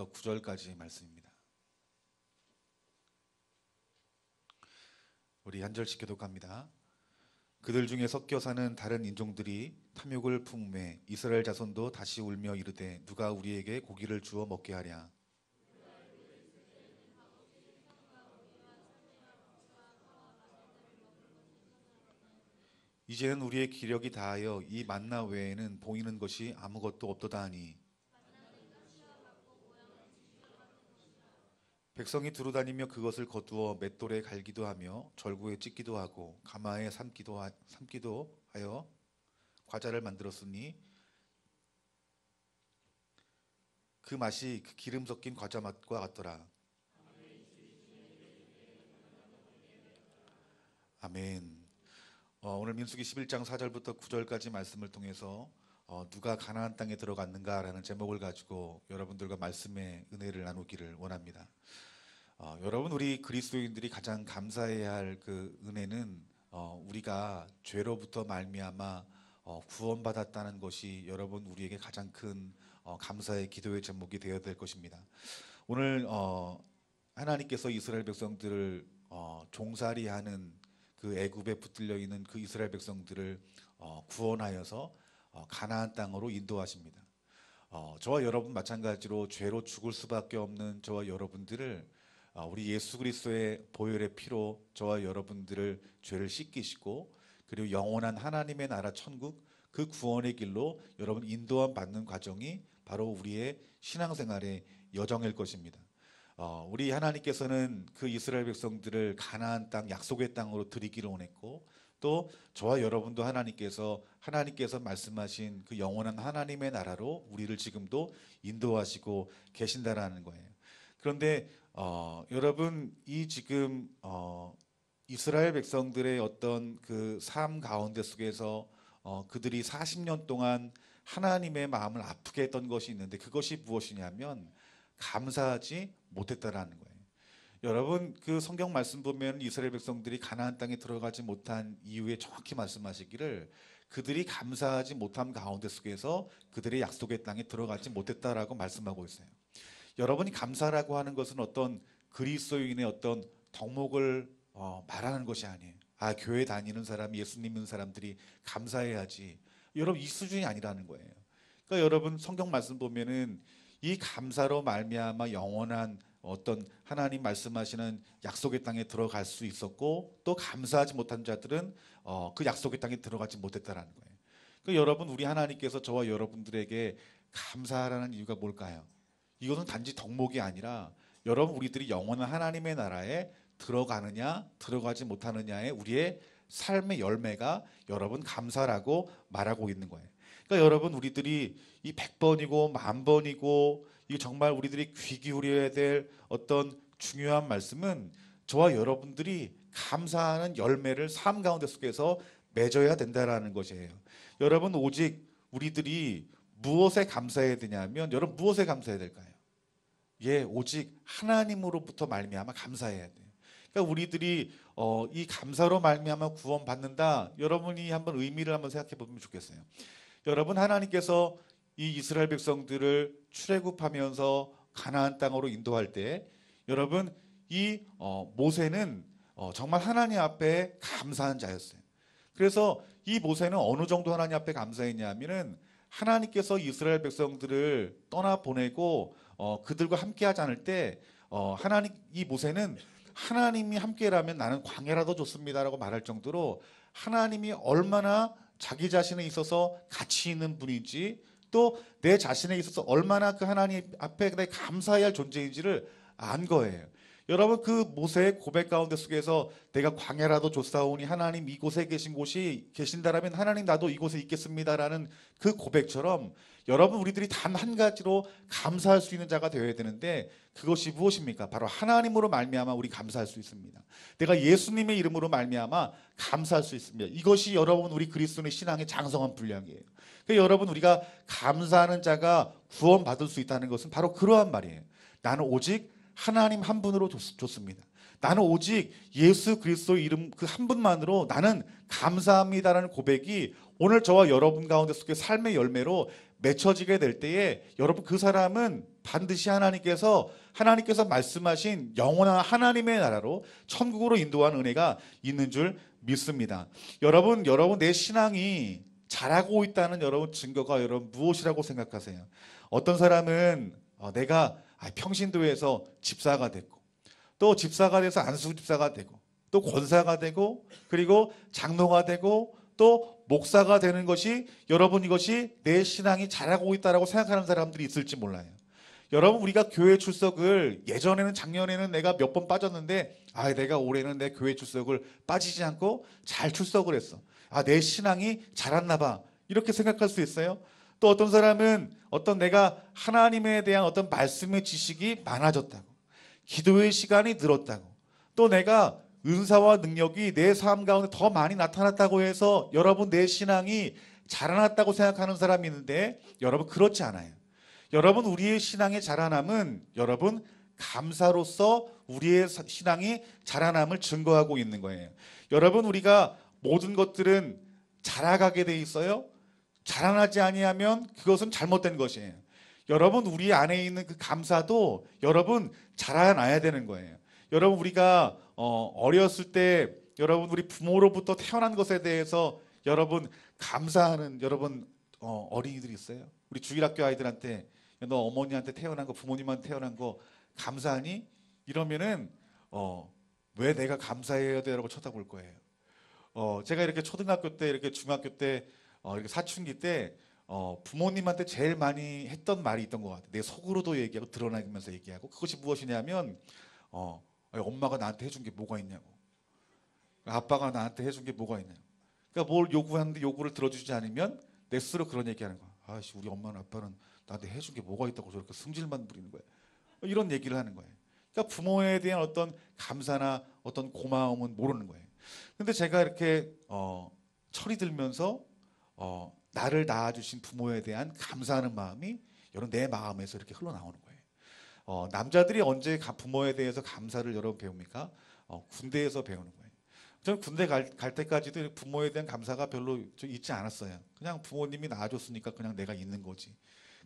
9절까지 말씀입니다. 우리 한 절씩 교독합니다. 그들 중에 섞여 사는 다른 인종들이 탐욕을 품음에 이스라엘 자손도 다시 울며 이르되 누가 우리에게 고기를 주어 먹게 하랴. 이제는 우리의 기력이 다하여 이 만나 외에는 보이는 것이 아무것도 없도다 하니 백성이 두루다니며 그것을 거두어 맷돌에 갈기도 하며 절구에 찢기도 하고 가마에 삶기도 하여 과자를 만들었으니 그 맛이 그 기름 섞인 과자 맛과 같더라. 아멘. 오늘 민수기 11장 4절부터 9절까지 말씀을 통해서 누가 가나안 땅에 들어갔는가라는 제목을 가지고 여러분들과 말씀의 은혜를 나누기를 원합니다. 여러분, 우리 그리스도인들이 가장 감사해야 할 그 은혜는 우리가 죄로부터 말미암아 구원받았다는 것이 여러분 우리에게 가장 큰 감사의 기도의 제목이 되어야 될 것입니다. 오늘 하나님께서 이스라엘 백성들을 종살이하는 그 애굽에 붙들려 있는 그 이스라엘 백성들을 구원하여서 가나안 땅으로 인도하십니다. 저와 여러분 마찬가지로 죄로 죽을 수밖에 없는 저와 여러분들을 우리 예수 그리스도의 보혈의 피로 저와 여러분들을 죄를 씻기시고 그리고 영원한 하나님의 나라 천국 그 구원의 길로 여러분 인도함 받는 과정이 바로 우리의 신앙생활의 여정일 것입니다. 우리 하나님께서는 그 이스라엘 백성들을 가나안 땅 약속의 땅으로 드리기를 원했고 또 저와 여러분도 하나님께서 말씀하신 그 영원한 하나님의 나라로 우리를 지금도 인도하시고 계신다라는 거예요. 그런데 여러분 이 지금 이스라엘 백성들의 어떤 그 삶 가운데 속에서 그들이 40년 동안 하나님의 마음을 아프게 했던 것이 있는데 그것이 무엇이냐면 감사하지 못했다라는 거예요. 여러분 그 성경 말씀 보면 이스라엘 백성들이 가나안 땅에 들어가지 못한 이유에 정확히 말씀하시기를 그들이 감사하지 못함 가운데 속에서 그들의 약속의 땅에 들어가지 못했다라고 말씀하고 있어요. 여러분이 감사라고 하는 것은 어떤 그리스도인의 어떤 덕목을 말하는 것이 아니에요. 교회 다니는 사람, 예수 믿는 사람들이 감사해야지. 여러분 이 수준이 아니라는 거예요. 그러니까 여러분 성경 말씀 보면은 이 감사로 말미암아 영원한 어떤 하나님 말씀하시는 약속의 땅에 들어갈 수 있었고 또 감사하지 못한 자들은 그 약속의 땅에 들어가지 못했다라는 거예요. 그러니까 여러분 우리 하나님께서 저와 여러분들에게 감사하라는 이유가 뭘까요? 이것은 단지 덕목이 아니라 여러분 우리들이 영원한 하나님의 나라에 들어가느냐 들어가지 못하느냐의 우리의 삶의 열매가 여러분 감사라고 말하고 있는 거예요. 그러니까 여러분 우리들이 이 100번이고 10,000번이고 이게 정말 우리들이 귀 기울여야 될 어떤 중요한 말씀은 저와 여러분들이 감사하는 열매를 삶 가운데 속에서 맺어야 된다라는 것이에요. 여러분 오직 우리들이 무엇에 감사해야 되냐면 여러분 무엇에 감사해야 될까요? 오직 하나님으로부터 말미암아 감사해야 돼요. 그러니까 우리들이 이 감사로 말미암아 구원받는다. 여러분이 한번 의미를 한번 생각해 보면 좋겠어요. 여러분 하나님께서 이 이스라엘 백성들을 출애굽하면서 가나안 땅으로 인도할 때 여러분 이 모세는 정말 하나님 앞에 감사한 자였어요. 그래서 이 모세는 어느 정도 하나님 앞에 감사했냐면은 하나님께서 이스라엘 백성들을 떠나 보내고 그들과 함께하지 않을 때 이 모세는 하나님이 함께라면 나는 광야라도 좋습니다라고 말할 정도로 하나님이 얼마나 자기 자신에 있어서 가치 있는 분인지 또 내 자신에 있어서 얼마나 그 하나님 앞에 감사해야 할 존재인지를 안 거예요. 여러분 그 모세의 고백 가운데 속에서 내가 광야라도 좋사오니 하나님 이곳에 계신다라면 하나님 나도 이곳에 있겠습니다라는 그 고백처럼 여러분 우리들이 단 한 가지로 감사할 수 있는 자가 되어야 되는데 그것이 무엇입니까? 바로 하나님으로 말미암아 우리 감사할 수 있습니다. 내가 예수님의 이름으로 말미암아 감사할 수 있습니다. 이것이 여러분 우리 그리스도의 신앙의 장성한 분량이에요. 그러니까 여러분 우리가 감사하는 자가 구원받을 수 있다는 것은 바로 그러한 말이에요. 나는 오직 하나님 한 분으로 좋습니다. 나는 오직 예수 그리스도 이름 그 한 분만으로 나는 감사합니다라는 고백이 오늘 저와 여러분 가운데 속에 삶의 열매로 맺혀지게 될 때에 여러분 그 사람은 반드시 하나님께서 말씀하신 영원한 하나님의 나라로 천국으로 인도하는 은혜가 있는 줄 믿습니다. 여러분 내 신앙이 자라고 있다는 여러분 증거가 여러분 무엇이라고 생각하세요? 어떤 사람은 내가 평신도에서 집사가 됐고, 또 집사가 돼서 안수 집사가 되고, 또 권사가 되고, 그리고 장로가 되고, 또 목사가 되는 것이 여러분 이것이 내 신앙이 자라고 있다라고 생각하는 사람들이 있을지 몰라요. 여러분 우리가 교회 출석을 예전에는 작년에는 내가 몇 번 빠졌는데 내가 올해는 내 교회 출석을 빠지지 않고 잘 출석을 했어. 내 신앙이 자랐나 봐. 이렇게 생각할 수 있어요. 또 어떤 사람은 내가 하나님에 대한 어떤 말씀의 지식이 많아졌다고, 기도의 시간이 늘었다고, 또 내가 은사와 능력이 내 삶 가운데 더 많이 나타났다고 해서 여러분 내 신앙이 자라났다고 생각하는 사람이 있는데 여러분 그렇지 않아요. 여러분 우리의 신앙의 자라남은 여러분 감사로서 우리의 신앙이 자라남을 증거하고 있는 거예요. 여러분 우리가 모든 것들은 자라가게 돼 있어요. 자라나지 아니하면 그것은 잘못된 것이에요. 여러분 우리 안에 있는 그 감사도 여러분 자라나야 되는 거예요. 여러분 우리가 어렸을 때 여러분 우리 부모로부터 태어난 것에 대해서 여러분 감사하는 여러분 어린이들이 있어요. 우리 주일학교 아이들한테 너 어머니한테 태어난 거, 부모님한테 태어난 거 감사하니? 이러면은 왜 내가 감사해야 돼라고 쳐다볼 거예요. 제가 이렇게 초등학교 때, 이렇게 중학교 때, 이렇게 사춘기 때 부모님한테 제일 많이 했던 말이 있던 것 같아요. 내 속으로도 얘기하고 드러나면서 얘기하고, 그것이 무엇이냐면 엄마가 나한테 해준 게 뭐가 있냐고, 아빠가 나한테 해준 게 뭐가 있냐고. 그러니까 뭘 요구하는데 요구를 들어주지 않으면 내 스스로 그런 얘기하는 거야. 우리 엄마는 아빠는 나한테 해준 게 뭐가 있다고 저렇게 승질만 부리는 거야. 이런 얘기를 하는 거예요. 그러니까 부모에 대한 어떤 감사나 어떤 고마움은 모르는 거예요. 근데 제가 이렇게 철이 들면서 나를 낳아주신 부모에 대한 감사하는 마음이 여러분 내 마음에서 이렇게 흘러나오는 거예요. 남자들이 언제 부모에 대해서 감사를 여러분 배웁니까? 군대에서 배우는 거예요. 저는 군대 갈 때까지도 부모에 대한 감사가 별로 있지 않았어요. 그냥 부모님이 낳아줬으니까 그냥 내가 있는 거지.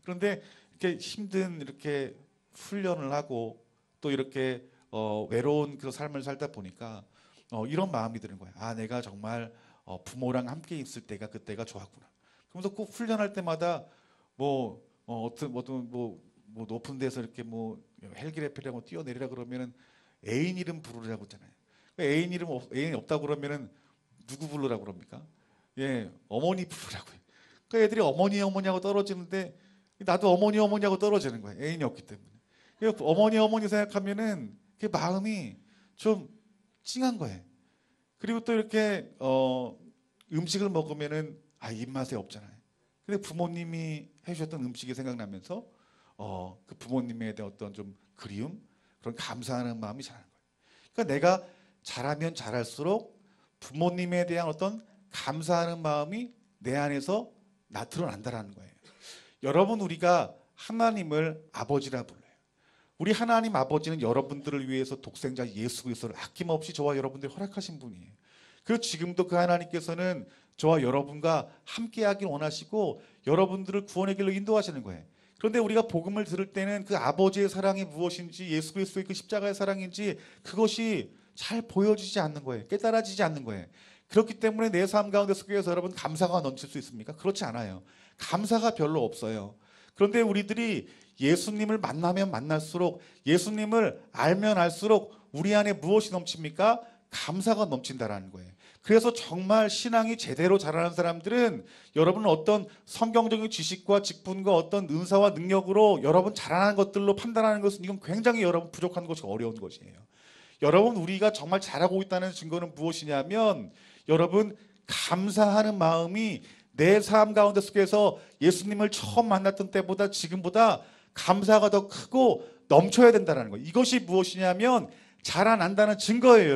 그런데 이렇게 힘든 이렇게 훈련을 하고 또 이렇게 외로운 그 삶을 살다 보니까 이런 마음이 드는 거예요. 내가 정말 부모랑 함께 있을 때가 그때가 좋았구나. 그러면서 꼭 훈련할 때마다 어떤 높은 데서 이렇게 헬기 레펠하고 뛰어내리라 그러면은 애인 이름 부르라고 했잖아요. 애인이 없다고 그러면은 누구 부르라고 그럽니까? 어머니 부르라고요. 그러니까 애들이 어머니하고 떨어지는데 나도 어머니하고 떨어지는 거예요. 애인이 없기 때문에. 어머니 생각하면은 그 마음이 좀 찡한 거예요. 그리고 또 이렇게 음식을 먹으면은 입맛에 없잖아요. 근데 부모님이 해주셨던 음식이 생각나면서 그 부모님에 대한 어떤 좀 그리움, 그런 감사하는 마음이 자라는 거예요. 그러니까 내가 자라면 자랄수록 부모님에 대한 어떤 감사하는 마음이 내 안에서 드러난다라는 거예요. 여러분 우리가 하나님을 아버지라 불러요. 우리 하나님 아버지는 여러분들을 위해서 독생자 예수 그리스도를 아낌없이 저와 여러분들이 허락하신 분이에요. 그리고 지금도 그 하나님께서는 저와 여러분과 함께하길 원하시고 여러분들을 구원의 길로 인도하시는 거예요. 그런데 우리가 복음을 들을 때는 그 아버지의 사랑이 무엇인지, 예수 그리스도의 그 십자가의 사랑인지 그것이 잘 보여지지 않는 거예요. 깨달아지지 않는 거예요. 그렇기 때문에 내 삶 가운데 속에서 여러분 감사가 넘칠 수 있습니까? 그렇지 않아요. 감사가 별로 없어요. 그런데 우리들이 예수님을 만나면 만날수록, 예수님을 알면 알수록 우리 안에 무엇이 넘칩니까? 감사가 넘친다라는 거예요. 그래서 정말 신앙이 제대로 자라는 사람들은 여러분 어떤 성경적인 지식과 직분과 어떤 은사와 능력으로 여러분 자라는 것들로 판단하는 것은 이건 굉장히 여러분 부족한 것이 어려운 것이에요. 여러분 우리가 정말 잘하고 있다는 증거는 무엇이냐면 여러분 감사하는 마음이 내 삶 가운데 속에서 예수님을 처음 만났던 때보다 지금보다 감사가 더 크고 넘쳐야 된다는 거예요. 이것이 무엇이냐면 자라난다는 증거예요.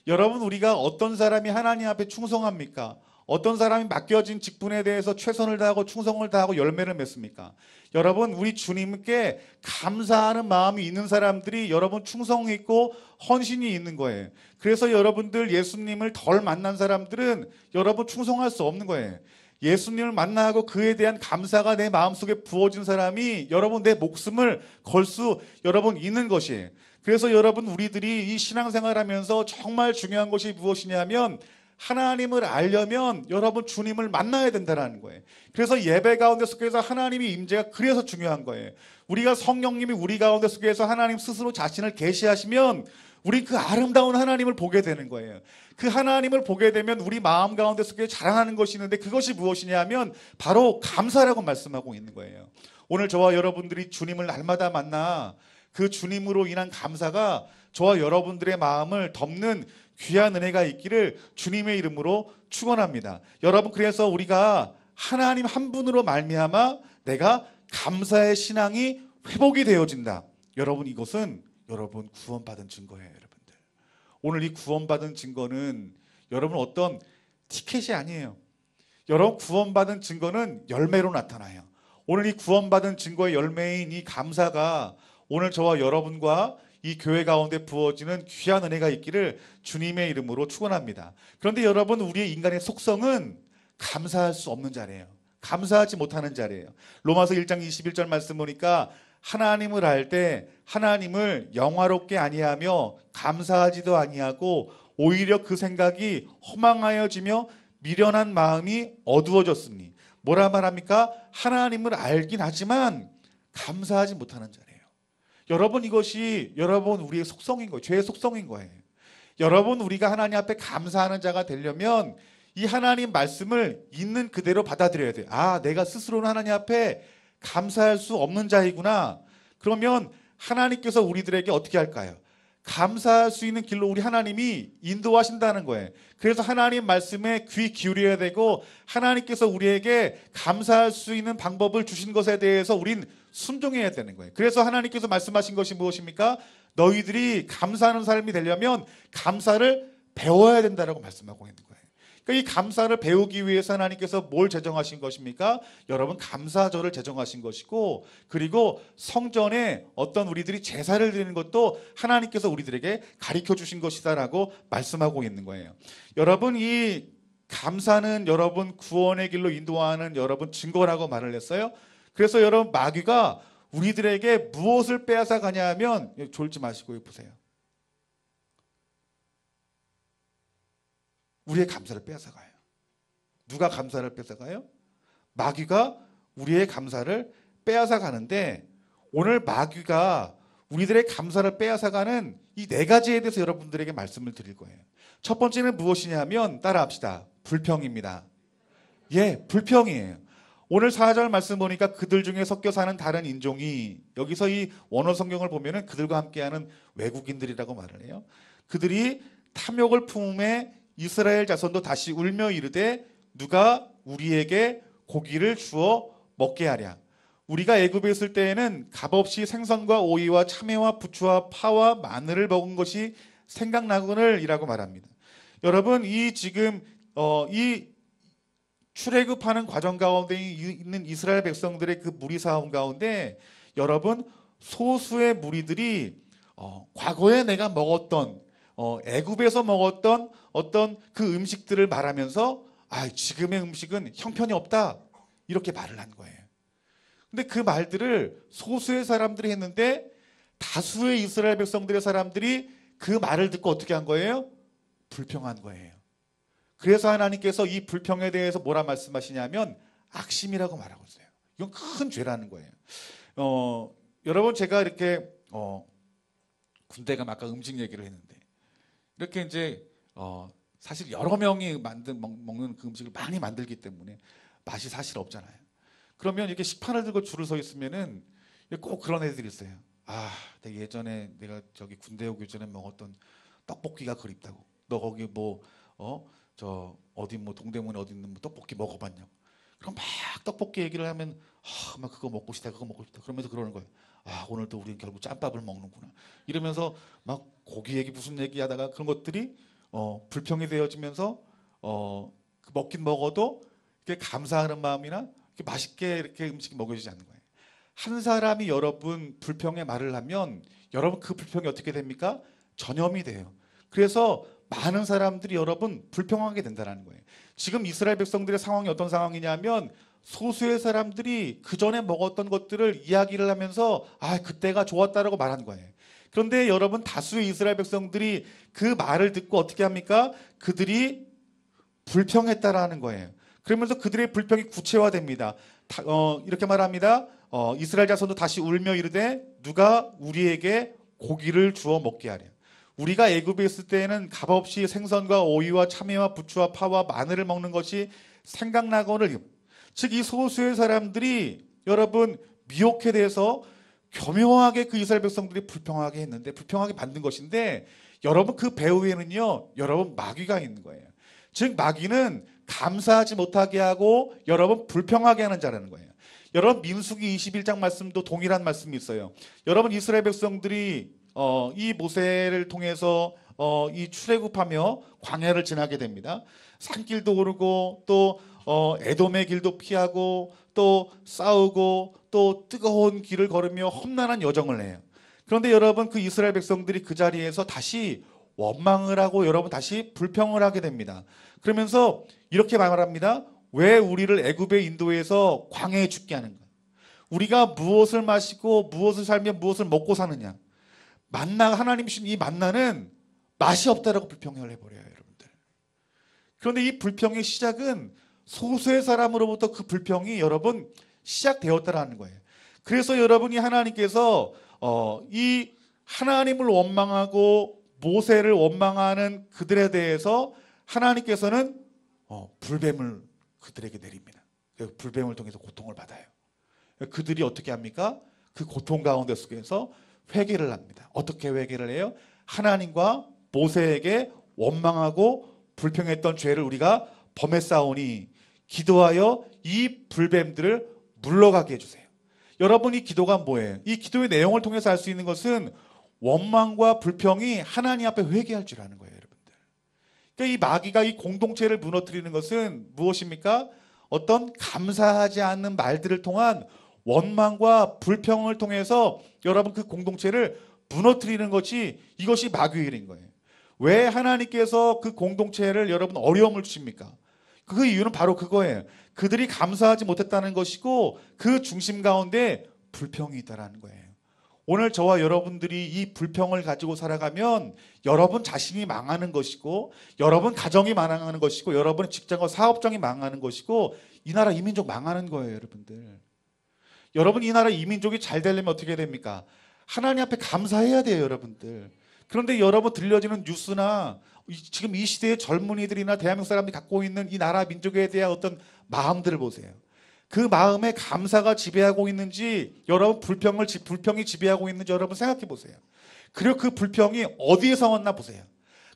여러분 우리가 어떤 사람이 하나님 앞에 충성합니까? 어떤 사람이 맡겨진 직분에 대해서 최선을 다하고 충성을 다하고 열매를 맺습니까? 여러분 우리 주님께 감사하는 마음이 있는 사람들이 여러분 충성이 있고 헌신이 있는 거예요. 그래서 여러분들 예수님을 덜 만난 사람들은 여러분 충성할 수 없는 거예요. 예수님을 만나고 그에 대한 감사가 내 마음속에 부어진 사람이 여러분 내 목숨을 걸 수 여러분 있는 것이에요. 그래서 여러분 우리들이 이 신앙생활하면서 정말 중요한 것이 무엇이냐면 하나님을 알려면 여러분 주님을 만나야 된다는 거예요. 그래서 예배 가운데 속에서 하나님의 임재가 그래서 중요한 거예요. 우리가 성령님이 우리 가운데 속에서 하나님 스스로 자신을 계시하시면 우리 그 아름다운 하나님을 보게 되는 거예요. 그 하나님을 보게 되면 우리 마음 가운데 속에 자랑하는 것이 있는데 그것이 무엇이냐면 바로 감사라고 말씀하고 있는 거예요. 오늘 저와 여러분들이 주님을 날마다 만나 그 주님으로 인한 감사가 저와 여러분들의 마음을 덮는 귀한 은혜가 있기를 주님의 이름으로 축원합니다. 여러분 그래서 우리가 하나님 한 분으로 말미암아 내가 감사의 신앙이 회복이 되어진다. 여러분 이것은 여러분 구원받은 증거예요. 여러분들 오늘 이 구원받은 증거는 여러분 어떤 티켓이 아니에요. 여러분 구원받은 증거는 열매로 나타나요. 오늘 이 구원받은 증거의 열매인 이 감사가 오늘 저와 여러분과 이 교회 가운데 부어지는 귀한 은혜가 있기를 주님의 이름으로 축원합니다. 그런데 여러분 우리의 인간의 속성은 감사할 수 없는 자리예요. 감사하지 못하는 자리예요. 로마서 1장 21절 말씀 보니까 하나님을 알 때 하나님을 영화롭게 아니하며 감사하지도 아니하고 오히려 그 생각이 허망하여지며 미련한 마음이 어두워졌으니 뭐라 말합니까? 하나님을 알긴 하지만 감사하지 못하는 자리예요. 여러분 이것이 여러분 우리의 속성인 거예요. 죄의 속성인 거예요. 여러분 우리가 하나님 앞에 감사하는 자가 되려면 이 하나님 말씀을 있는 그대로 받아들여야 돼요. 아, 내가 스스로는 하나님 앞에 감사할 수 없는 자이구나. 그러면 하나님께서 우리들에게 어떻게 할까요? 감사할 수 있는 길로 우리 하나님이 인도하신다는 거예요. 그래서 하나님 말씀에 귀 기울여야 되고 하나님께서 우리에게 감사할 수 있는 방법을 주신 것에 대해서 우린 순종해야 되는 거예요. 그래서 하나님께서 말씀하신 것이 무엇입니까? 너희들이 감사하는 삶이 되려면 감사를 배워야 된다라고 말씀하고 있는 거예요. 그러니까 이 감사를 배우기 위해서 하나님께서 뭘 제정하신 것입니까? 여러분 감사절을 제정하신 것이고 그리고 성전에 어떤 우리들이 제사를 드리는 것도 하나님께서 우리들에게 가르쳐 주신 것이다라고 말씀하고 있는 거예요. 여러분 이 감사는 여러분 구원의 길로 인도하는 여러분 증거라고 말을 했어요. 그래서 여러분 마귀가 우리들에게 무엇을 빼앗아 가냐 하면 졸지 마시고 보세요. 우리의 감사를 빼앗아가요. 누가 감사를 빼앗아가요? 마귀가 우리의 감사를 빼앗아가는데 오늘 마귀가 우리들의 감사를 빼앗아가는 이 네 가지에 대해서 여러분들에게 말씀을 드릴 거예요. 첫 번째는 무엇이냐면 따라합시다. 불평입니다. 예, 불평이에요. 오늘 4절 말씀 보니까 그들 중에 섞여 사는 다른 인종이 여기서 이 원어 성경을 보면은 그들과 함께하는 외국인들이라고 말을 해요. 그들이 탐욕을 품음에 이스라엘 자손도 다시 울며 이르되 누가 우리에게 고기를 주어 먹게 하랴. 우리가 애굽에 있을 때에는 값없이 생선과 오이와 참외와 부추와 파와 마늘을 먹은 것이 생각나거늘이라고 말합니다. 여러분 이 지금 이 출애굽하는 과정 가운데 있는 이스라엘 백성들의 그 무리사움 가운데 여러분 소수의 무리들이 과거에 내가 먹었던 애굽에서 먹었던 어떤 그 음식들을 말하면서 지금의 음식은 형편이 없다 이렇게 말을 한 거예요. 근데 그 말들을 소수의 사람들이 했는데 다수의 이스라엘 백성들의 사람들이 그 말을 듣고 어떻게 한 거예요? 불평한 거예요. 그래서 하나님께서 이 불평에 대해서 뭐라 말씀하시냐면 악심이라고 말하고 있어요. 이건 큰 죄라는 거예요. 여러분 제가 이렇게 군대 가면 아까 음식 얘기를 했는데 이렇게 이제 사실 여러 명이 먹는 그 음식을 많이 만들기 때문에 맛이 사실 없잖아요. 그러면 이렇게 식판을 들고 줄을 서 있으면은 꼭 그런 애들이 있어요. 내가 예전에 내가 저기 군대 오기 전에 먹었던 떡볶이가 그립다고. 너 거기 어디 동대문에 어디 있는 떡볶이 먹어봤냐고. 그럼 막 떡볶이 얘기를 하면 막 그거 먹고 싶다 그거 먹고 싶다 그러면서 그러는 거예요. 오늘도 우리는 결국 짬밥을 먹는구나 이러면서 막 고기 얘기 무슨 얘기 하다가 그런 것들이 불평이 되어지면서 먹긴 먹어도 이렇게 감사하는 마음이나 이렇게 맛있게 이렇게 음식이 먹여지지 않는 거예요. 한 사람이 여러분 불평의 말을 하면 여러분 그 불평이 어떻게 됩니까? 전염이 돼요. 그래서 많은 사람들이 여러분 불평하게 된다는 거예요. 지금 이스라엘 백성들의 상황이 어떤 상황이냐면 소수의 사람들이 그 전에 먹었던 것들을 이야기를 하면서 그때가 좋았다라고 말한 거예요. 그런데 여러분 다수의 이스라엘 백성들이 그 말을 듣고 어떻게 합니까? 그들이 불평했다라는 거예요. 그러면서 그들의 불평이 구체화됩니다. 이렇게 말합니다. 이스라엘 자손도 다시 울며 이르되 누가 우리에게 고기를 주어 먹게 하랴. 우리가 애굽에 있을 때에는 값없이 생선과 오이와 참외와 부추와 파와 마늘을 먹는 것이 생각나거늘. 즉 이 소수의 사람들이 여러분 미혹에 대해서 교묘하게 그 이스라엘 백성들이 불평하게 했는데, 불평하게 만든 것인데, 여러분 그 배후에는요 여러분 마귀가 있는 거예요. 즉 마귀는 감사하지 못하게 하고 여러분 불평하게 하는 자라는 거예요. 여러분 민수기 21장 말씀도 동일한 말씀이 있어요. 여러분 이스라엘 백성들이 이 모세를 통해서 이 출애굽하며 광야를 지나게 됩니다. 산길도 오르고 또 에돔의 길도 피하고 또 싸우고 또 뜨거운 길을 걸으며 험난한 여정을 해요. 그런데 여러분 그 이스라엘 백성들이 그 자리에서 다시 원망을 하고 여러분 다시 불평을 하게 됩니다. 그러면서 이렇게 말합니다. 왜 우리를 애굽에 인도해서 광야에 죽게 하는가? 우리가 무엇을 마시고 무엇을 살며 무엇을 먹고 사느냐? 만나, 하나님 주신 이 만나는 맛이 없다라고 불평을 해버려요, 여러분들. 그런데 이 불평의 시작은 소수의 사람으로부터 그 불평이 여러분 시작되었다라는 거예요. 그래서 여러분이 하나님께서 이 하나님을 원망하고 모세를 원망하는 그들에 대해서 하나님께서는 불뱀을 그들에게 내립니다. 불뱀을 통해서 고통을 받아요. 그들이 어떻게 합니까? 그 고통 가운데 속에서 회개를 합니다. 어떻게 회개를 해요? 하나님과 모세에게 원망하고 불평했던 죄를 우리가 범했사오니 기도하여 이 불뱀들을 물러가게 해주세요. 여러분 이 기도가 뭐예요? 이 기도의 내용을 통해서 알 수 있는 것은 원망과 불평이 하나님 앞에 회개할 줄 아는 거예요, 여러분들. 그러니까 이 마귀가 이 공동체를 무너뜨리는 것은 무엇입니까? 어떤 감사하지 않는 말들을 통한 원망과 불평을 통해서 여러분 그 공동체를 무너뜨리는 것이 이것이 마귀의 일인 거예요. 왜 하나님께서 그 공동체를 여러분 어려움을 주십니까? 그 이유는 바로 그거예요. 그들이 감사하지 못했다는 것이고 그 중심 가운데 불평이 있다는 거예요. 오늘 저와 여러분들이 이 불평을 가지고 살아가면 여러분 자신이 망하는 것이고 여러분 가정이 망하는 것이고 여러분의 직장과 사업장이 망하는 것이고 이 나라 이민족 망하는 거예요, 여러분들. 여러분 이 나라 이민족이 잘 되려면 어떻게 됩니까? 하나님 앞에 감사해야 돼요, 여러분들. 그런데 여러분 들려지는 뉴스나 지금 이 시대의 젊은이들이나 대한민국 사람들이 갖고 있는 이 나라 민족에 대한 어떤 마음들을 보세요. 그 마음에 감사가 지배하고 있는지 여러분 불평이 지배하고 있는지 여러분 생각해 보세요. 그리고 그 불평이 어디에서 왔나 보세요.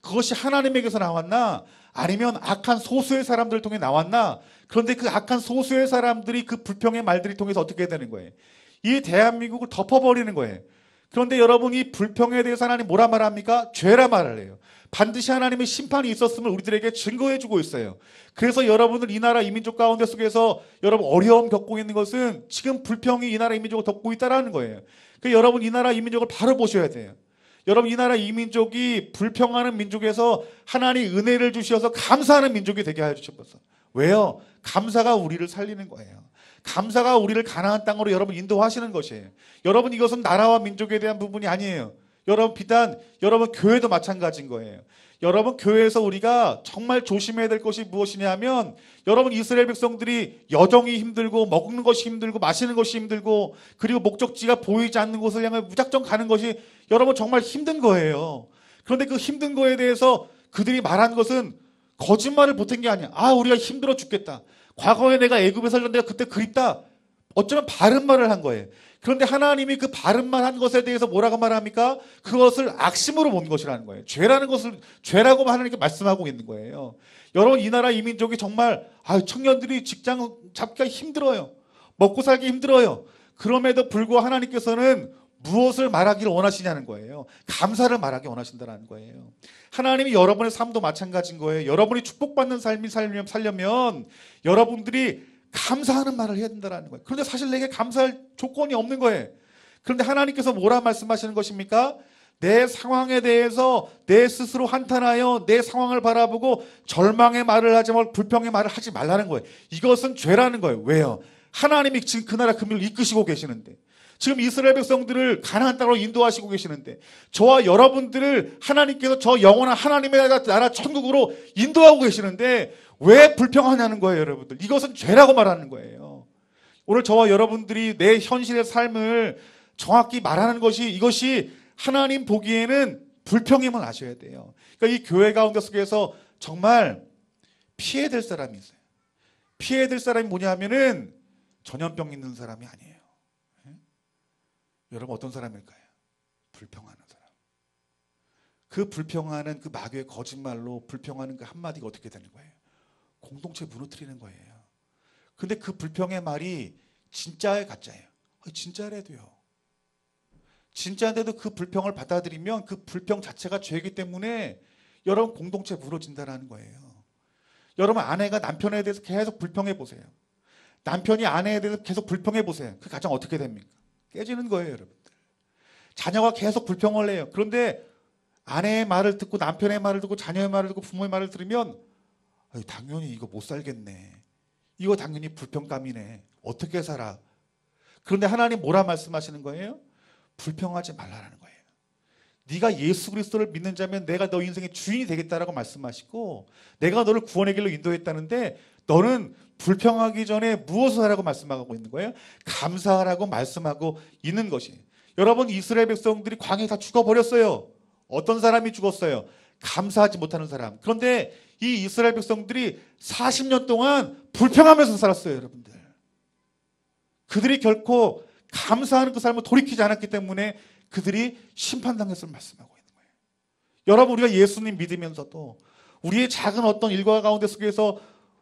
그것이 하나님에게서 나왔나 아니면 악한 소수의 사람들을 통해 나왔나. 그런데 그 악한 소수의 사람들이 그 불평의 말들이 통해서 어떻게 되는 거예요? 이 대한민국을 덮어버리는 거예요. 그런데 여러분 이 불평에 대해서 하나님 뭐라 말합니까? 죄라 말을 해요. 반드시 하나님의 심판이 있었음을 우리들에게 증거해주고 있어요. 그래서 여러분들 이 나라 이민족 가운데 속에서 여러분 어려움 겪고 있는 것은 지금 불평이 이 나라 이민족을 덮고 있다는 거예요. 그러니까 여러분 이 나라 이민족을 바로 보셔야 돼요. 여러분 이 나라 이민족이 불평하는 민족에서 하나님 은혜를 주셔서 감사하는 민족이 되게 하여 주셨어. 왜요? 감사가 우리를 살리는 거예요. 감사가 우리를 가나안 땅으로 여러분 인도하시는 것이에요. 여러분 이것은 나라와 민족에 대한 부분이 아니에요. 여러분 비단 여러분 교회도 마찬가지인 거예요. 여러분 교회에서 우리가 정말 조심해야 될 것이 무엇이냐면 여러분 이스라엘 백성들이 여정이 힘들고 먹는 것이 힘들고 마시는 것이 힘들고 그리고 목적지가 보이지 않는 곳을 향해 무작정 가는 것이 여러분 정말 힘든 거예요. 그런데 그 힘든 거에 대해서 그들이 말한 것은 거짓말을 보탠 게 아니야. 우리가 힘들어 죽겠다. 과거에 내가 애굽에 살던 데가 그때 그립다. 어쩌면 바른 말을 한 거예요. 그런데 하나님이 그 바른 말 한 것에 대해서 뭐라고 말합니까? 그것을 악심으로 본 것이라는 거예요. 죄라는 것을 죄라고 하나님께 말씀하고 있는 거예요. 여러분 이 나라 이민족이 정말 청년들이 직장 잡기가 힘들어요. 먹고 살기 힘들어요. 그럼에도 불구하고 하나님께서는 무엇을 말하기를 원하시냐는 거예요. 감사를 말하기 원하신다는 거예요. 하나님이 여러분의 삶도 마찬가지인 거예요. 여러분이 축복받는 삶이 살려면 여러분들이 감사하는 말을 해야 된다는 거예요. 그런데 사실 내게 감사할 조건이 없는 거예요. 그런데 하나님께서 뭐라 말씀하시는 것입니까? 내 상황에 대해서 내 스스로 한탄하여 내 상황을 바라보고 절망의 말을 하지 말고 불평의 말을 하지 말라는 거예요. 이것은 죄라는 거예요. 왜요? 하나님이 지금 그 나라 그 민을 이끄시고 계시는데, 지금 이스라엘 백성들을 가나안 땅으로 인도하시고 계시는데, 저와 여러분들을 하나님께서 저 영원한 하나님의 나라 천국으로 인도하고 계시는데 왜 불평하냐는 거예요, 여러분들. 이것은 죄라고 말하는 거예요. 오늘 저와 여러분들이 내 현실의 삶을 정확히 말하는 것이, 이것이 하나님 보기에는 불평임을 아셔야 돼요. 그러니까 이 교회 가운데 속에서 정말 피해야 될 사람이 있어요. 피해야 될 사람이 뭐냐 하면은 전염병 있는 사람이 아니에요. 여러분 어떤 사람일까요? 불평하는 사람. 그 불평하는 그 마귀의 거짓말로 불평하는 그 한마디가 어떻게 되는 거예요? 공동체 무너뜨리는 거예요. 근데 그 불평의 말이 진짜예요, 가짜예요? 진짜래도요. 진짜인데도 그 불평을 받아들이면 그 불평 자체가 죄이기 때문에 여러분 공동체 무너진다는 거예요. 여러분 아내가 남편에 대해서 계속 불평해 보세요. 남편이 아내에 대해서 계속 불평해 보세요. 그 가정 어떻게 됩니까? 깨지는 거예요, 여러분들. 자녀가 계속 불평을 해요. 그런데 아내의 말을 듣고 남편의 말을 듣고 자녀의 말을 듣고 부모의 말을 들으면 당연히 이거 못 살겠네. 이거 당연히 불평감이네. 어떻게 살아? 그런데 하나님 뭐라 말씀하시는 거예요? 불평하지 말라라는 거예요. 네가 예수 그리스도를 믿는 자면 내가 너 인생의 주인이 되겠다라고 말씀하시고, 내가 너를 구원의 길로 인도했다는데 너는 불평하기 전에 무엇을 하라고 말씀하고 있는 거예요? 감사하라고 말씀하고 있는 것이. 여러분 이스라엘 백성들이 광야에 다 죽어버렸어요. 어떤 사람이 죽었어요? 감사하지 못하는 사람. 그런데 이 이스라엘 백성들이 40년 동안 불평하면서 살았어요, 여러분들. 그들이 결코 감사하는 그 삶을 돌이키지 않았기 때문에 그들이 심판당했음을 말씀하고 있는 거예요. 여러분 우리가 예수님 믿으면서도 우리의 작은 어떤 일과 가운데 속에서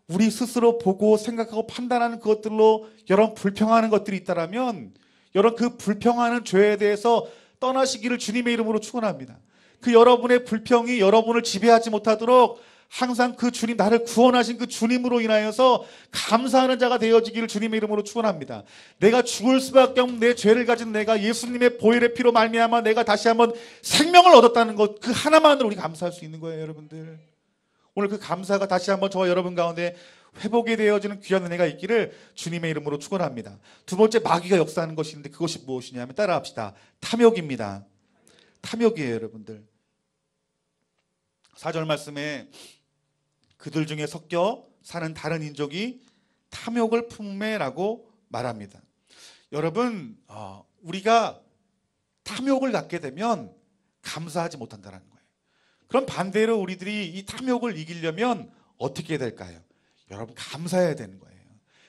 우리 스스로 보고 생각하고 판단하는 그것들로 여러분 불평하는 것들이 있다라면, 여러분 그 불평하는 죄에 대해서 떠나시기를 주님의 이름으로 축원합니다. 그 여러분의 불평이 여러분을 지배하지 못하도록 항상 그 주님, 나를 구원하신 그 주님으로 인하여서 감사하는 자가 되어지기를 주님의 이름으로 축원합니다. 내가 죽을 수밖에 없는 내 죄를 가진 내가 예수님의 보혈의 피로 말미암아 내가 다시 한번 생명을 얻었다는 것, 그 하나만으로 우리 감사할 수 있는 거예요, 여러분들. 오늘 그 감사가 다시 한번 저와 여러분 가운데 회복이 되어지는 귀한 은혜가 있기를 주님의 이름으로 축원합니다. 두 번째, 마귀가 역사하는 것이 있는데 그것이 무엇이냐면 따라합시다. 탐욕입니다. 탐욕이에요, 여러분들. 4절 말씀에 그들 중에 섞여 사는 다른 인족이 탐욕을 품매라고 말합니다. 여러분 우리가 탐욕을 갖게 되면 감사하지 못한다는 거예요. 그럼 반대로 우리들이 이 탐욕을 이기려면 어떻게 될까요? 여러분 감사해야 되는 거예요.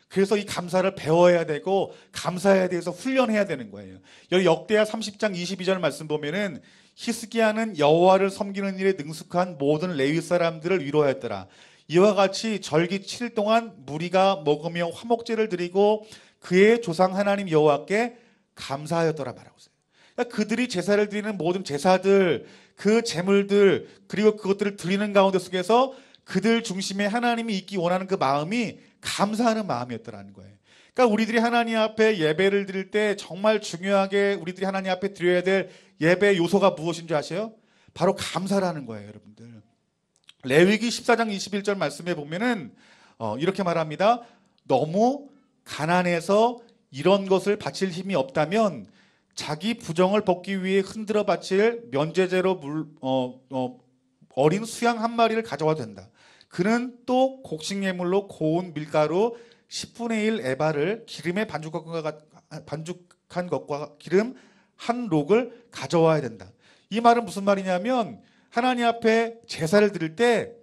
그래서 이 감사를 배워야 되고 감사에 대해서 훈련해야 되는 거예요. 여기 역대하 30장 22절 말씀 보면은 히스기야는 여호와를 섬기는 일에 능숙한 모든 레위 사람들을 위로하였더라. 이와 같이 절기 7일 동안 무리가 먹으며 화목제를 드리고 그의 조상 하나님 여호와께 감사하였더라 말하고 있어요. 그러니까 그들이 제사를 드리는 모든 제사들, 그 제물들, 그리고 그것들을 드리는 가운데 속에서 그들 중심에 하나님이 있기 원하는 그 마음이 감사하는 마음이었더라는 거예요. 그러니까 우리들이 하나님 앞에 예배를 드릴 때 정말 중요하게 우리들이 하나님 앞에 드려야 될 예배 요소가 무엇인 줄 아세요? 바로 감사라는 거예요, 여러분들. 레위기 14장 21절 말씀에 보면은 이렇게 말합니다. 너무 가난해서 이런 것을 바칠 힘이 없다면 자기 부정을 벗기 위해 흔들어 바칠 면제제로 어린 수양 한 마리를 가져와도 된다. 그는 또 곡식예물로 고운 밀가루 10분의 1 에바를 기름에 반죽한 것과 기름 한 록을 가져와야 된다. 이 말은 무슨 말이냐면 하나님 앞에 제사를 드릴 때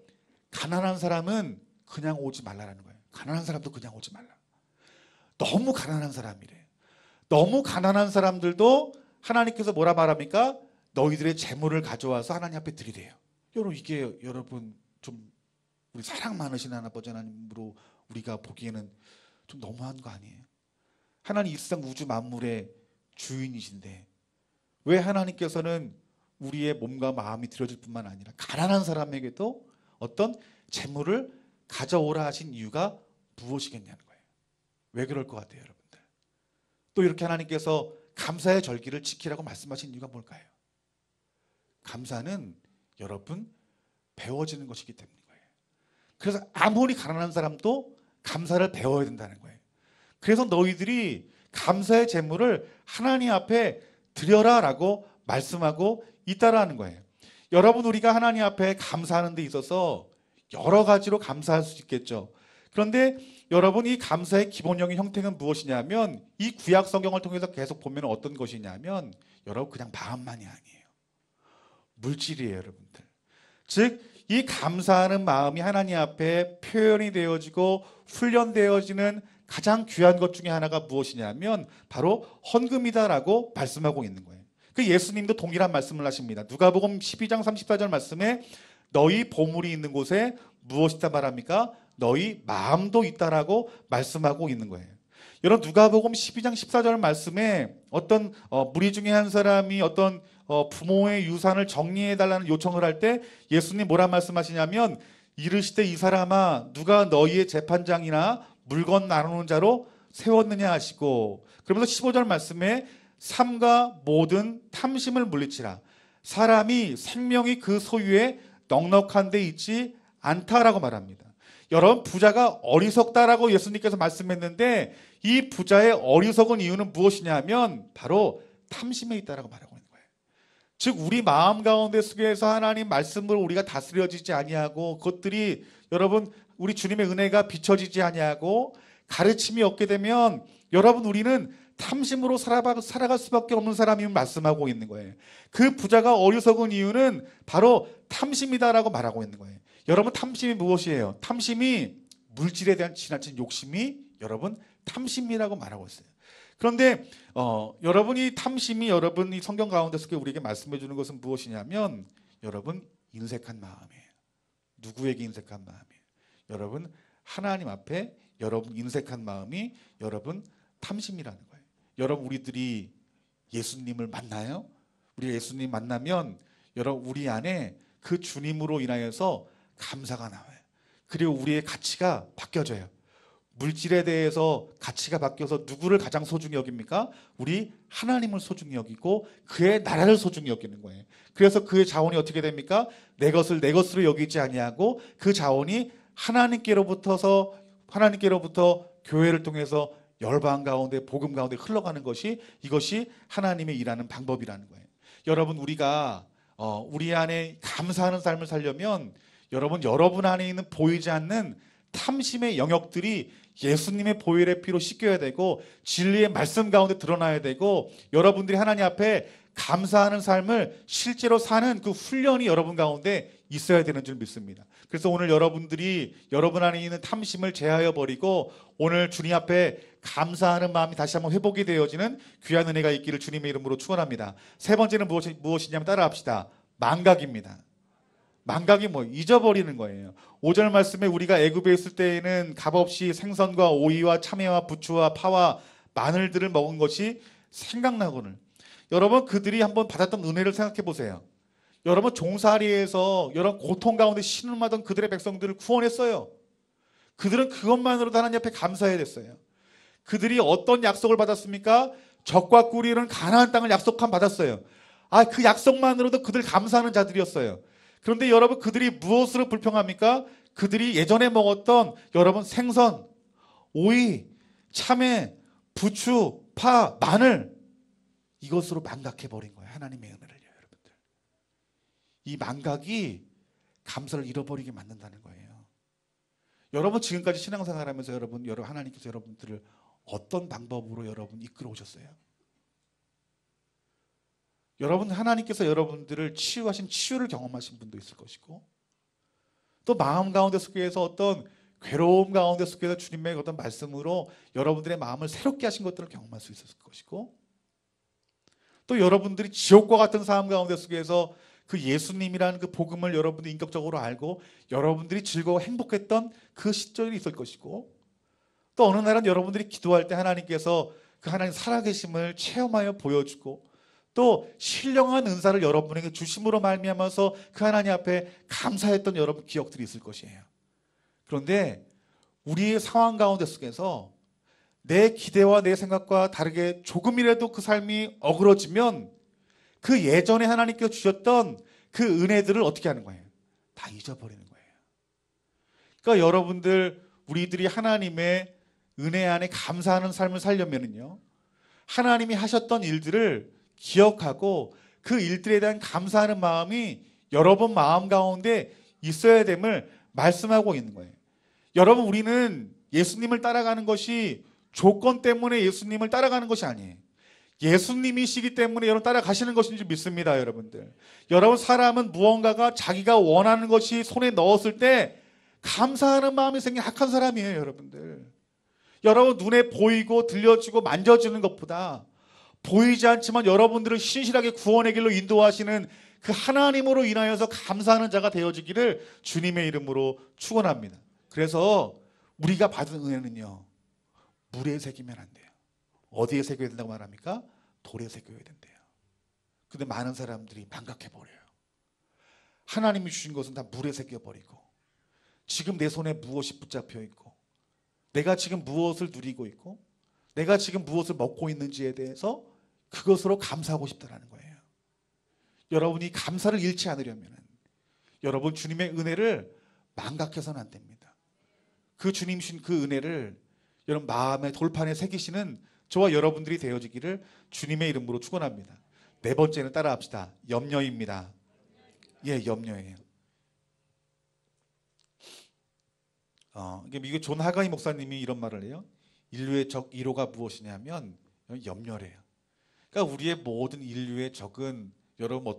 가난한 사람은 그냥 오지 말라라는 거예요. 가난한 사람도 그냥 오지 말라. 너무 가난한 사람이래. 너무 가난한 사람들도 하나님께서 뭐라 말합니까? 너희들의 재물을 가져와서 하나님 앞에 드리래요. 여러분 이게 여러분 좀 우리 사랑 많으신 아버지 하나님으로 우리가 보기에는 좀 너무한 거 아니에요? 하나님 이 세상 우주 만물의 주인이신데 왜 하나님께서는 우리의 몸과 마음이 드려질 뿐만 아니라 가난한 사람에게도 어떤 재물을 가져오라 하신 이유가 무엇이겠냐는 거예요. 왜 그럴 것 같아요, 여러분들? 또 이렇게 하나님께서 감사의 절기를 지키라고 말씀하신 이유가 뭘까요? 감사는 여러분 배워지는 것이기 때문인 거예요. 그래서 아무리 가난한 사람도 감사를 배워야 된다는 거예요. 그래서 너희들이 감사의 제물을 하나님 앞에 드려라 라고 말씀하고 있다라는 거예요. 여러분, 우리가 하나님 앞에 감사하는 데 있어서 여러 가지로 감사할 수 있겠죠. 그런데 여러분, 이 감사의 기본적인 형태는 무엇이냐면, 이 구약 성경을 통해서 계속 보면 어떤 것이냐면, 여러분 그냥 마음만이 아니에요. 물질이에요, 여러분들. 즉, 이 감사하는 마음이 하나님 앞에 표현이 되어지고 훈련되어지는 가장 귀한 것 중에 하나가 무엇이냐면 바로 헌금이다라고 말씀하고 있는 거예요. 그 예수님도 동일한 말씀을 하십니다. 누가복음 12장 34절 말씀에 너희 보물이 있는 곳에 무엇이 있다 말합니까? 너희 마음도 있다라고 말씀하고 있는 거예요. 여러분, 누가복음 12장 14절 말씀에 어떤 무리 중에 한 사람이 어떤 부모의 유산을 정리해달라는 요청을 할 때 예수님 뭐라 말씀하시냐면, 이르시되 이 사람아 누가 너희의 재판장이나 물건 나누는 자로 세웠느냐 하시고, 그러면서 15절 말씀에 삼가 모든 탐심을 물리치라. 사람이 생명이 그 소유에 넉넉한 데 있지 않다라고 말합니다. 여러분, 부자가 어리석다라고 예수님께서 말씀했는데, 이 부자의 어리석은 이유는 무엇이냐면 바로 탐심에 있다라고 말하고 있는 거예요. 즉, 우리 마음 가운데 속에서 하나님 말씀으로 우리가 다스려지지 아니하고, 그것들이 여러분 우리 주님의 은혜가 비춰지지 아니하고 가르침이 없게 되면, 여러분 우리는 탐심으로 살아갈 수밖에 없는 사람임을 말씀하고 있는 거예요. 그 부자가 어리석은 이유는 바로 탐심이다라고 말하고 있는 거예요. 여러분, 탐심이 무엇이에요? 탐심이 물질에 대한 지나친 욕심이 여러분 탐심이라고 말하고 있어요. 그런데 여러분이 탐심이 여러분이 성경 가운데서 우리에게 말씀해 주는 것은 무엇이냐면, 여러분 인색한 마음이에요. 누구에게 인색한 마음이에요? 여러분 하나님 앞에 여러분 인색한 마음이 여러분 탐심이라는 거예요. 여러분, 우리들이 예수님을 만나요? 우리가 예수님 만나면 여러분 우리 안에 그 주님으로 인하여서 감사가 나와요. 그리고 우리의 가치가 바뀌어져요. 물질에 대해서 가치가 바뀌어서 누구를 가장 소중히 여깁니까? 우리 하나님을 소중히 여기고 그의 나라를 소중히 여기는 거예요. 그래서 그의 자원이 어떻게 됩니까? 내 것을 내 것으로 여기지 아니하고 그 자원이 하나님께로부터 교회를 통해서 열방 가운데 복음 가운데 흘러가는 것이, 이것이 하나님의 일하는 방법이라는 거예요. 여러분, 우리가 우리 안에 감사하는 삶을 살려면 여러분 안에 있는 보이지 않는 탐심의 영역들이 예수님의 보혈의 피로 씻겨야 되고 진리의 말씀 가운데 드러나야 되고, 여러분들이 하나님 앞에 감사하는 삶을 실제로 사는 그 훈련이 여러분 가운데 있어야 되는 줄 믿습니다. 그래서 오늘 여러분들이 여러분 안에 있는 탐심을 제하여 버리고 오늘 주님 앞에 감사하는 마음이 다시 한번 회복이 되어지는 귀한 은혜가 있기를 주님의 이름으로 축원합니다. 세 번째는 무엇이냐면 따라합시다. 망각입니다. 망각이 잊어버리는 거예요. 5절 말씀에 우리가 애굽에 있을 때에는 값없이 생선과 오이와 참외와 부추와 파와 마늘들을 먹은 것이 생각나거늘. 여러분, 그들이 한번 받았던 은혜를 생각해 보세요. 여러분, 종살이에서 여러분 고통 가운데 신음하던 그들의 백성들을 구원했어요. 그들은 그것만으로도 하나님 앞에 감사해야 됐어요. 그들이 어떤 약속을 받았습니까? 적과 꿀이 흐르는 가나안 땅을 약속함 받았어요. 그 약속만으로도 그들 감사하는 자들이었어요. 그런데 여러분, 그들이 무엇으로 불평합니까? 그들이 예전에 먹었던 여러분 생선, 오이, 참외, 부추, 파, 마늘, 이것으로 망각해버린 거예요. 하나님의 은혜를요, 여러분들. 이 망각이 감사를 잃어버리게 만든다는 거예요. 여러분, 지금까지 신앙생활하면서 여러분 하나님께서 여러분들을 어떤 방법으로 여러분 이끌어 오셨어요? 여러분, 하나님께서 여러분들을 치유하신 치유를 경험하신 분도 있을 것이고, 또 마음 가운데 속에서 어떤 괴로움 가운데 속에서 주님의 어떤 말씀으로 여러분들의 마음을 새롭게 하신 것들을 경험할 수 있었을 것이고, 또 여러분들이 지옥과 같은 삶 가운데 속에서 그 예수님이라는 그 복음을 여러분들이 인격적으로 알고 여러분들이 즐거워 행복했던 그 시절이 있을 것이고, 또 어느 날은 여러분들이 기도할 때 하나님께서 그 하나님 살아계심을 체험하여 보여주고, 또 신령한 은사를 여러분에게 주심으로 말미암아서 그 하나님 앞에 감사했던 여러분 기억들이 있을 것이에요. 그런데 우리의 상황 가운데 속에서 내 기대와 내 생각과 다르게 조금이라도 그 삶이 어그러지면 그 예전에 하나님께서 주셨던 그 은혜들을 어떻게 하는 거예요? 다 잊어버리는 거예요. 그러니까 여러분들, 우리들이 하나님의 은혜 안에 감사하는 삶을 살려면은요, 하나님이 하셨던 일들을 기억하고 그 일들에 대한 감사하는 마음이 여러분 마음 가운데 있어야 됨을 말씀하고 있는 거예요. 여러분, 우리는 예수님을 따라가는 것이 조건 때문에 예수님을 따라가는 것이 아니에요. 예수님이시기 때문에 여러분 따라가시는 것인 줄 믿습니다, 여러분들. 여러분, 사람은 무언가가 자기가 원하는 것이 손에 넣었을 때 감사하는 마음이 생긴 악한 사람이에요, 여러분들. 여러분, 눈에 보이고 들려지고 만져지는 것보다 보이지 않지만 여러분들을 신실하게 구원의 길로 인도하시는 그 하나님으로 인하여서 감사하는 자가 되어지기를 주님의 이름으로 축원합니다. 그래서 우리가 받은 은혜는요, 물에 새기면 안 돼요. 어디에 새겨야 된다고 말합니까? 돌에 새겨야 된대요. 근데 많은 사람들이 망각해버려요. 하나님이 주신 것은 다 물에 새겨버리고, 지금 내 손에 무엇이 붙잡혀 있고, 내가 지금 무엇을 누리고 있고, 내가 지금 무엇을 먹고 있는지에 대해서 그것으로 감사하고 싶다는 거예요. 여러분이 감사를 잃지 않으려면 여러분, 주님의 은혜를 망각해서는 안 됩니다. 그 주님 주신 그 은혜를 여러분 마음의 돌판에 새기시는 저와 여러분들이 되어지기를 주님의 이름으로 축원합니다. 네 번째는 따라합시다. 염려입니다. 예, 염려예요. 이게 존 하가이 목사님이 이런 말을 해요. 인류의 적 1호가 무엇이냐면 염려래요. 그러니까 우리의 모든 인류의 적은 여러분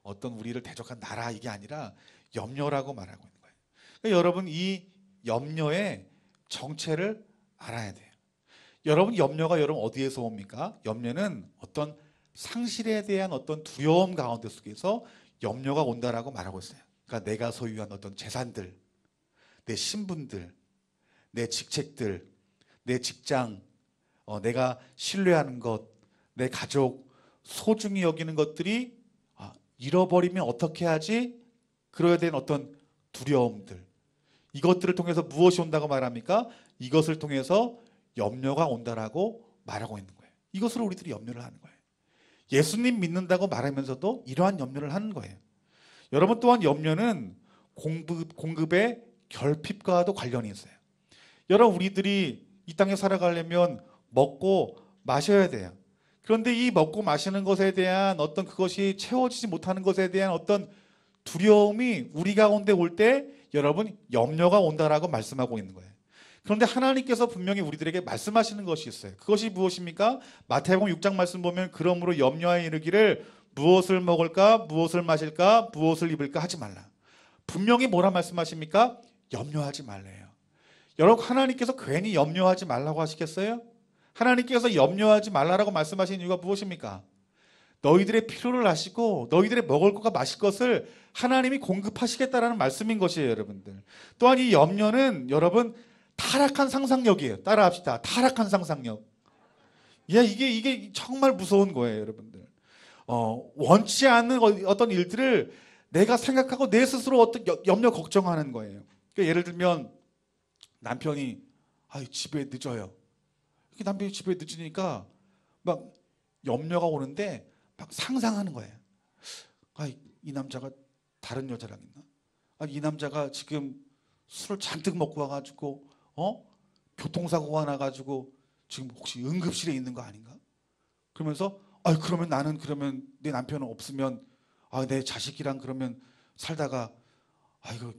어떤 우리를 대적한 나라, 이게 아니라 염려라고 말하고 있는 거예요. 그러니까 여러분, 이 염려의 정체를 알아야 돼요. 여러분, 염려가 여러분 어디에서 옵니까? 염려는 어떤 상실에 대한 어떤 두려움 가운데 속에서 염려가 온다라고 말하고 있어요. 그러니까 내가 소유한 어떤 재산들, 내 신분들, 내 직책들, 내 직장, 내가 신뢰하는 것, 내 가족, 소중히 여기는 것들이 잃어버리면 어떻게 하지? 그러야 되는 어떤 두려움들, 이것들을 통해서 무엇이 온다고 말합니까? 이것을 통해서 염려가 온다라고 말하고 있는 거예요. 이것으로 우리들이 염려를 하는 거예요. 예수님 믿는다고 말하면서도 이러한 염려를 하는 거예요. 여러분, 또한 염려는 공급의 결핍과도 관련이 있어요. 여러분, 우리들이 이 땅에 살아가려면 먹고 마셔야 돼요. 그런데 이 먹고 마시는 것에 대한 어떤 그것이 채워지지 못하는 것에 대한 어떤 두려움이 우리 가운데 올 때 여러분, 염려가 온다라고 말씀하고 있는 거예요. 그런데 하나님께서 분명히 우리들에게 말씀하시는 것이 있어요. 그것이 무엇입니까? 마태복음 6장 말씀 보면 그러므로 염려하여 이르기를 무엇을 먹을까, 무엇을 마실까, 무엇을 입을까 하지 말라. 분명히 뭐라 말씀하십니까? 염려하지 말래요. 여러분, 하나님께서 괜히 염려하지 말라고 하시겠어요? 하나님께서 염려하지 말라라고 말씀하신 이유가 무엇입니까? 너희들의 필요를 아시고 너희들의 먹을 것과 마실 것을 하나님이 공급하시겠다라는 말씀인 것이에요, 여러분들. 또한 이 염려는 여러분 타락한 상상력이에요. 따라합시다. 타락한 상상력. 예, 이게 정말 무서운 거예요, 여러분들. 원치 않는 어떤 일들을 내가 생각하고 내 스스로 어떤 염려 걱정하는 거예요. 그러니까 예를 들면 남편이 집에 늦어요. 남편이 집에 늦으니까 막 염려가 오는데 막 상상하는 거예요. 이 남자가 다른 여자랑 있나? 이 남자가 지금 술을 잔뜩 먹고 와가지고 교통사고가 나가지고 지금 혹시 응급실에 있는 거 아닌가? 그러면서 그러면 나는 그러면 내 남편은 없으면 내 자식이랑 그러면 살다가 이거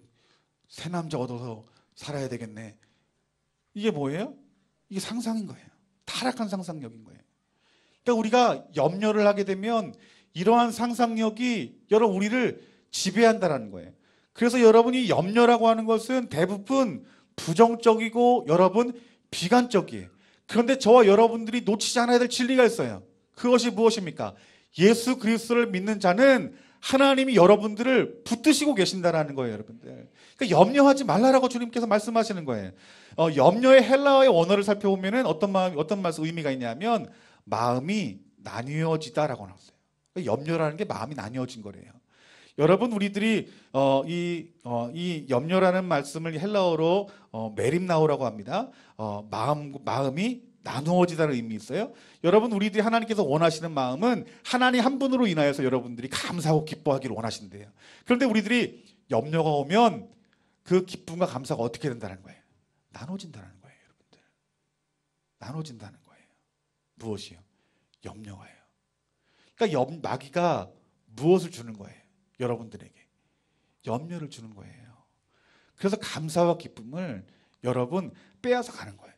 새 남자 얻어서 살아야 되겠네. 이게 뭐예요? 이게 상상인 거예요. 타락한 상상력인 거예요. 그러니까 우리가 염려를 하게 되면 이러한 상상력이 여러분 우리를 지배한다라는 거예요. 그래서 여러분이 염려라고 하는 것은 대부분 부정적이고 여러분 비관적이에요. 그런데 저와 여러분들이 놓치지 않아야 될 진리가 있어요. 그것이 무엇입니까? 예수 그리스도를 믿는 자는 하나님이 여러분들을 붙드시고 계신다라는 거예요, 여러분들. 그러니까 염려하지 말라라고 주님께서 말씀하시는 거예요. 염려의 헬라어의 원어를 살펴보면은 어떤 말씀 의미가 있냐면 마음이 나뉘어지다라고 나왔어요. 그러니까 염려라는 게 마음이 나뉘어진 거래요. 여러분, 우리들이 이 염려라는 말씀을 헬라어로 메림나오라고 합니다. 마음이 나누어지다는 의미 있어요. 여러분 우리들이 하나님께서 원하시는 마음은 하나님 한 분으로 인하여서 여러분들이 감사하고 기뻐하기를 원하신대요. 그런데 우리들이 염려가 오면 그 기쁨과 감사가 어떻게 된다는 거예요? 나눠진다는 거예요. 여러분들. 나눠진다는 거예요. 무엇이요? 염려가요. 그러니까 마귀가 무엇을 주는 거예요? 여러분들에게 염려를 주는 거예요. 그래서 감사와 기쁨을 여러분 빼앗아 가는 거예요.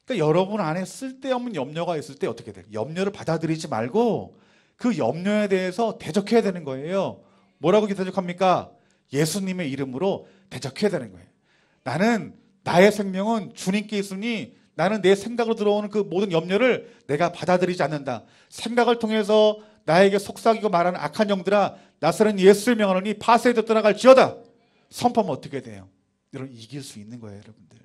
그러니까 여러분 안에 쓸데없는 염려가 있을 때 어떻게 돼요? 염려를 받아들이지 말고 그 염려에 대해서 대적해야 되는 거예요. 뭐라고 대적합니까? 예수님의 이름으로 대적해야 되는 거예요. 나는 나의 생명은 주님께 있으니 나는 내 생각으로 들어오는 그 모든 염려를 내가 받아들이지 않는다. 생각을 통해서 나에게 속삭이고 말하는 악한 영들아 나서는 예수를 명하노니 파쇄되어 떠나갈지어다. 선포하면 어떻게 돼요? 여러분 이길 수 있는 거예요, 여러분들.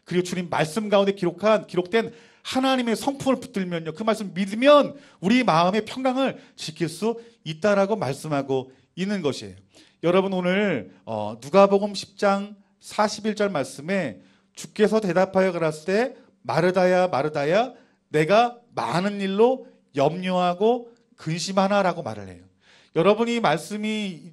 그리고 주님 말씀 가운데 기록된 하나님의 성품을 붙들면요, 그 말씀 믿으면 우리 마음의 평강을 지킬 수 있다라고 말씀하고 있는 것이에요. 여러분 오늘 누가복음 10장 41절 말씀에 주께서 대답하여 가라사대 때 마르다야 마르다야 내가 많은 일로 염려하고 근심하나라고 말을 해요. 여러분 이 말씀이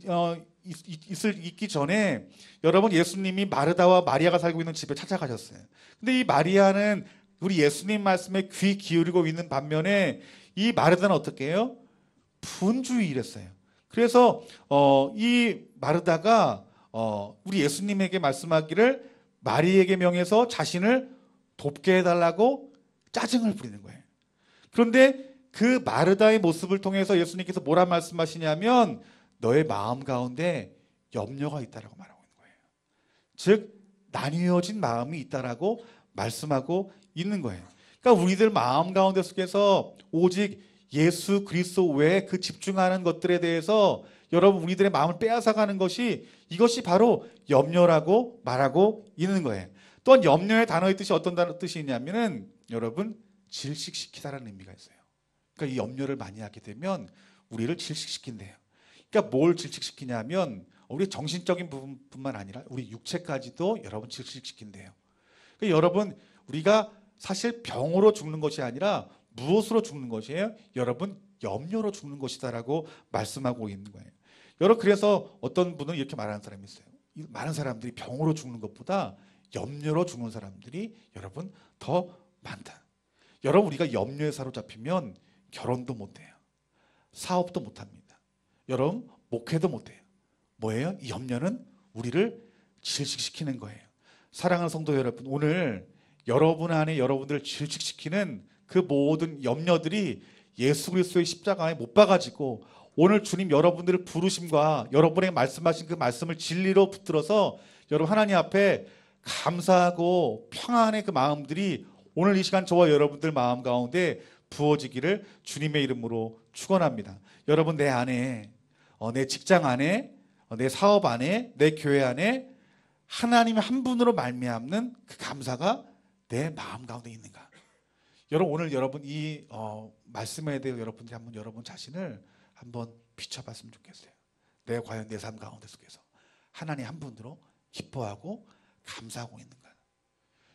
있기 전에 여러분 예수님이 마르다와 마리아가 살고 있는 집에 찾아가셨어요. 근데 이 마리아는 우리 예수님 말씀에 귀 기울이고 있는 반면에 이 마르다는 어떻게 해요? 분주일했어요. 그래서 이 마르다가 우리 예수님에게 말씀하기를 마리에게 명해서 자신을 돕게 해달라고 짜증을 부리는 거예요. 그런데 그 마르다의 모습을 통해서 예수님께서 뭐라 말씀하시냐면 너의 마음 가운데 염려가 있다라고 말하고 있는 거예요. 즉 나뉘어진 마음이 있다라고 말씀하고 있는 거예요. 그러니까 우리들 마음 가운데 속에서 오직 예수 그리스도 외에 그 집중하는 것들에 대해서 여러분 우리들의 마음을 빼앗아가는 것이 이것이 바로 염려라고 말하고 있는 거예요. 또한 염려의 단어의 뜻이 어떤 뜻이 있냐면은 여러분 질식시키다라는 의미가 있어요. 그러니까 이 염려를 많이 하게 되면 우리를 질식시킨대요. 그러니까 뭘 질식시키냐면 우리 정신적인 부분뿐만 아니라 우리 육체까지도 여러분 질식시킨대요. 그러니까 여러분 우리가 사실 병으로 죽는 것이 아니라 무엇으로 죽는 것이에요? 여러분 염려로 죽는 것이다라고 말씀하고 있는 거예요. 여러분 그래서 어떤 분은 이렇게 말하는 사람이 있어요. 많은 사람들이 병으로 죽는 것보다 염려로 죽는 사람들이 여러분 더 많다. 여러분 우리가 염려에 사로잡히면 결혼도 못해요. 사업도 못합니다. 여러분 목회도 못해요. 뭐예요? 이 염려는 우리를 질식시키는 거예요. 사랑하는 성도 여러분, 오늘 여러분 안에 여러분들을 질식시키는 그 모든 염려들이 예수 그리스도의 십자가에 못 박아지고 오늘 주님 여러분들을 부르심과 여러분에게 말씀하신 그 말씀을 진리로 붙들어서 여러분 하나님 앞에 감사하고 평안의 그 마음들이 오늘 이 시간 저와 여러분들 마음 가운데 부어지기를 주님의 이름으로 축원합니다. 여러분 내 안에 내 직장 안에 내 사업 안에 내 교회 안에 하나님의 한 분으로 말미암는 그 감사가 내 마음 가운데 있는가? 여러분 오늘 여러분 이 말씀에 대해 여러분들이 한번 여러분 자신을 한번 비춰봤으면 좋겠어요. 내가 과연 내 삶 가운데 속에서 하나님 한 분으로 기뻐하고 감사하고 있는가?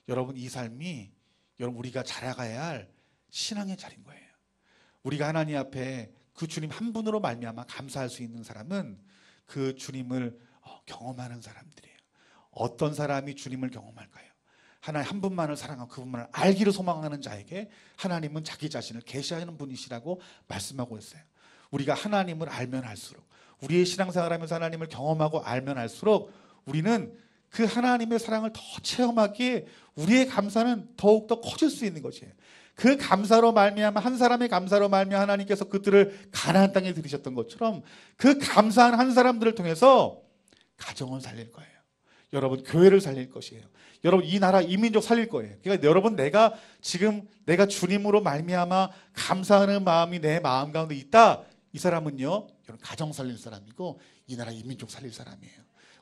여러분 이 삶이 여러분 우리가 자라가야 할 신앙의 자리인 거예요. 우리가 하나님 앞에 그 주님 한 분으로 말미암아 감사할 수 있는 사람은 그 주님을 경험하는 사람들이에요. 어떤 사람이 주님을 경험할까요? 하나님 한 분만을 사랑하고 그분만을 알기를 소망하는 자에게 하나님은 자기 자신을 계시하는 분이시라고 말씀하고 있어요. 우리가 하나님을 알면 알수록 우리의 신앙생활하면서 하나님을 경험하고 알면 알수록 우리는 그 하나님의 사랑을 더 체험하기에 우리의 감사는 더욱더 커질 수 있는 것이에요. 그 감사로 말미암아 한 사람의 감사로 말미암아 하나님께서 그들을 가나안 땅에 들이셨던 것처럼 그 감사한 한 사람들을 통해서 가정을 살릴 거예요. 여러분 교회를 살릴 것이에요. 여러분 이 나라 이 민족 살릴 거예요. 그러니까 여러분 내가 주님으로 말미암아 감사하는 마음이 내 마음 가운데 있다. 이 사람은요 여러분 가정 살릴 사람이고 이 나라 이 민족 살릴 사람이에요.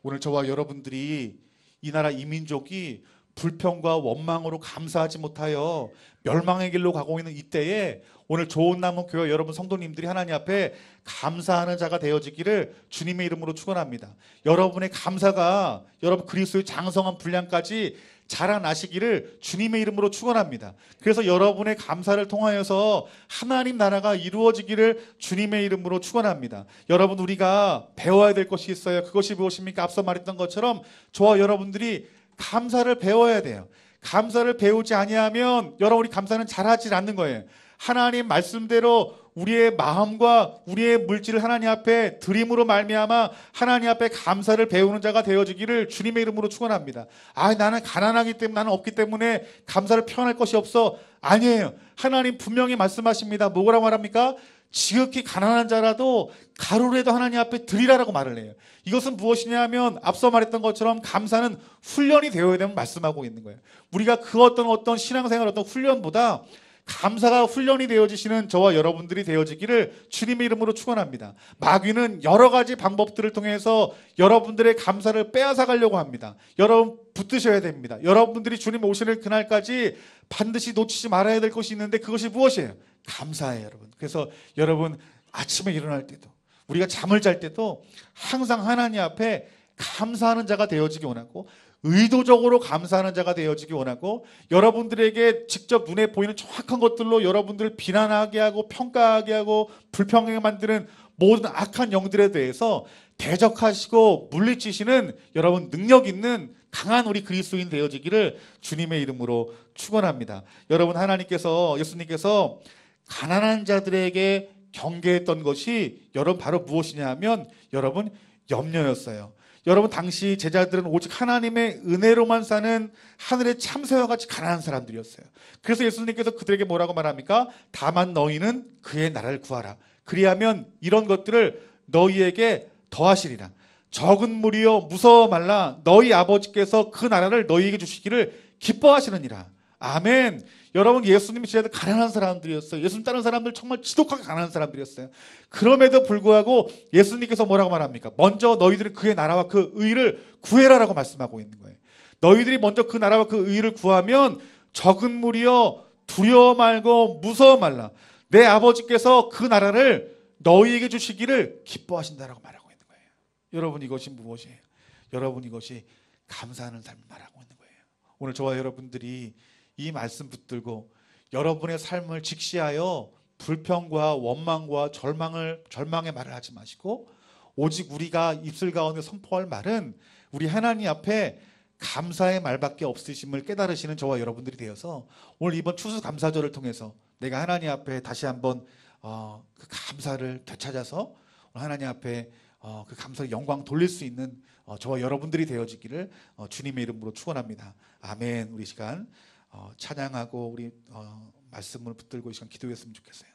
오늘 저와 여러분들이 이 나라 이 민족이 불평과 원망으로 감사하지 못하여 멸망의 길로 가고 있는 이때에 오늘 좋은 나무 교회 여러분 성도님들이 하나님 앞에 감사하는 자가 되어지기를 주님의 이름으로 축원합니다. 여러분의 감사가 여러분 그리스도의 장성한 분량까지 자라나시기를 주님의 이름으로 축원합니다. 그래서 여러분의 감사를 통하여서 하나님 나라가 이루어지기를 주님의 이름으로 축원합니다. 여러분, 우리가 배워야 될 것이 있어요. 그것이 무엇입니까? 앞서 말했던 것처럼 저와 여러분들이 감사를 배워야 돼요. 감사를 배우지 아니하면 여러분이 감사는 잘하지 않는 거예요. 하나님 말씀대로 우리의 마음과 우리의 물질을 하나님 앞에 드림으로 말미암아 하나님 앞에 감사를 배우는 자가 되어지기를 주님의 이름으로 축원합니다. 나는 가난하기 때문에, 나는 없기 때문에 감사를 표현할 것이 없어. 아니에요. 하나님 분명히 말씀하십니다. 뭐라고 말합니까? 지극히 가난한 자라도 가루라도 하나님 앞에 드리라라고 말을 해요. 이것은 무엇이냐 하면 앞서 말했던 것처럼 감사는 훈련이 되어야 되는 말씀하고 있는 거예요. 우리가 그 어떤 신앙생활 어떤 훈련보다 감사가 훈련이 되어지시는 저와 여러분들이 되어지기를 주님의 이름으로 축원합니다. 마귀는 여러 가지 방법들을 통해서 여러분들의 감사를 빼앗아 가려고 합니다. 여러분 붙드셔야 됩니다. 여러분들이 주님 오시는 그날까지 반드시 놓치지 말아야 될 것이 있는데 그것이 무엇이에요? 감사예요, 여러분. 그래서 여러분 아침에 일어날 때도 우리가 잠을 잘 때도 항상 하나님 앞에 감사하는 자가 되어지기 원하고 의도적으로 감사하는 자가 되어지기 원하고 여러분들에게 직접 눈에 보이는 정확한 것들로 여러분들을 비난하게 하고 평가하게 하고 불평하게 만드는 모든 악한 영들에 대해서 대적하시고 물리치시는 여러분 능력 있는 강한 우리 그리스도인 되어지기를 주님의 이름으로 축원합니다. 여러분, 예수님께서 가난한 자들에게 경계했던 것이 여러분 바로 무엇이냐 하면 여러분 염려였어요. 여러분, 당시 제자들은 오직 하나님의 은혜로만 사는 하늘의 참새와 같이 가난한 사람들이었어요. 그래서 예수님께서 그들에게 뭐라고 말합니까? 다만 너희는 그의 나라를 구하라. 그리하면 이런 것들을 너희에게 더하시리라. 적은 무리여 무서워 말라. 너희 아버지께서 그 나라를 너희에게 주시기를 기뻐하시느니라. 아멘. 여러분, 예수님이 제자들 가난한 사람들이었어요. 예수님 따르는 사람들 정말 지독하게 가난한 사람들이었어요. 그럼에도 불구하고 예수님께서 뭐라고 말합니까? 먼저 너희들은 그의 나라와 그 의를 구해라라고 말씀하고 있는 거예요. 너희들이 먼저 그 나라와 그 의를 구하면 적은 무리여 두려워 말고 무서워 말라. 내 아버지께서 그 나라를 너희에게 주시기를 기뻐하신다라고 말하고 있는 거예요. 여러분, 이것이 무엇이에요? 여러분, 이것이 감사하는 삶을 말하고 있는 거예요. 오늘 저와 여러분들이 이 말씀 붙들고 여러분의 삶을 직시하여 불평과 원망과 절망의 말을 하지 마시고 오직 우리가 입술 가운데 선포할 말은 우리 하나님 앞에 감사의 말밖에 없으심을 깨달으시는 저와 여러분들이 되어서 오늘 이번 추수감사절을 통해서 내가 하나님 앞에 다시 한번 그 감사를 되찾아서 하나님 앞에 그 감사의 영광 돌릴 수 있는 저와 여러분들이 되어지기를 주님의 이름으로 축원합니다. 아멘. 우리 시간 찬양하고 우리 말씀을 붙들고 이 시간 기도했으면 좋겠어요.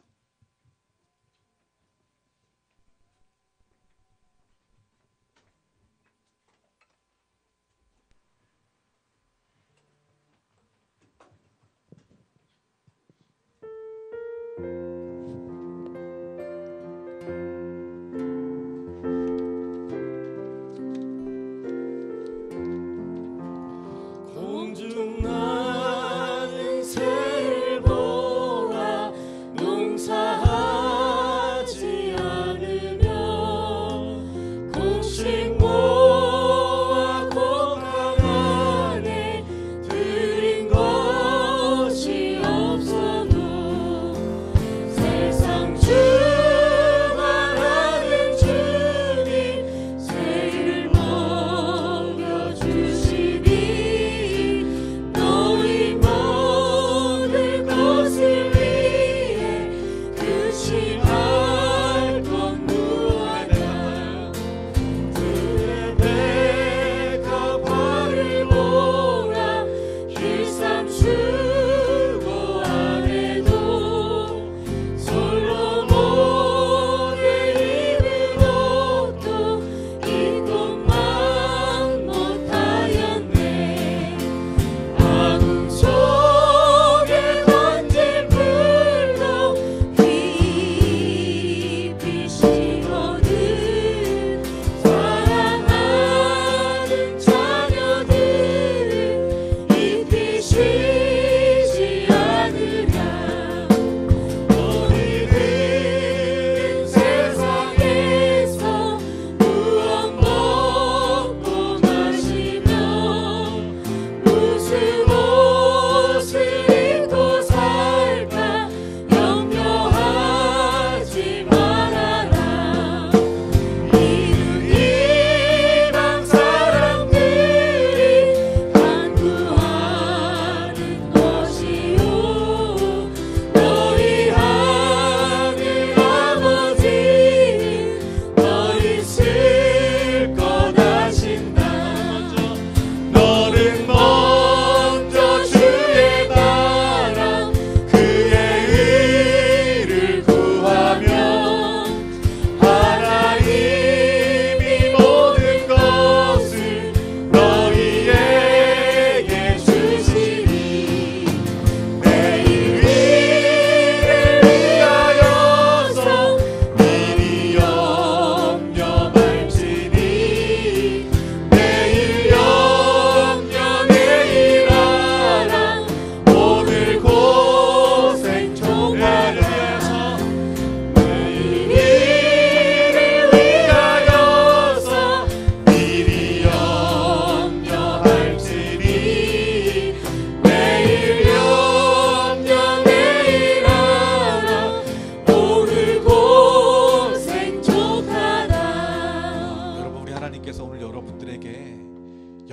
공중 나는 새를 보아 농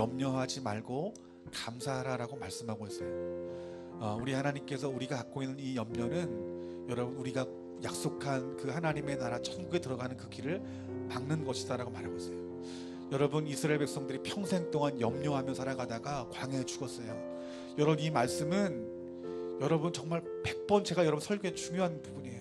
염려하지 말고 감사하라라고 말씀하고 있어요. 우리 하나님께서 우리가 갖고 있는 이 염려는 여러분 우리가 약속한 그 하나님의 나라 천국에 들어가는 그 길을 막는 것이다라고 말하고 있어요. 여러분 이스라엘 백성들이 평생 동안 염려하며 살아가다가 광야에 죽었어요. 여러분 이 말씀은 여러분 정말 100번 제가 여러분 설교에 중요한 부분이에요.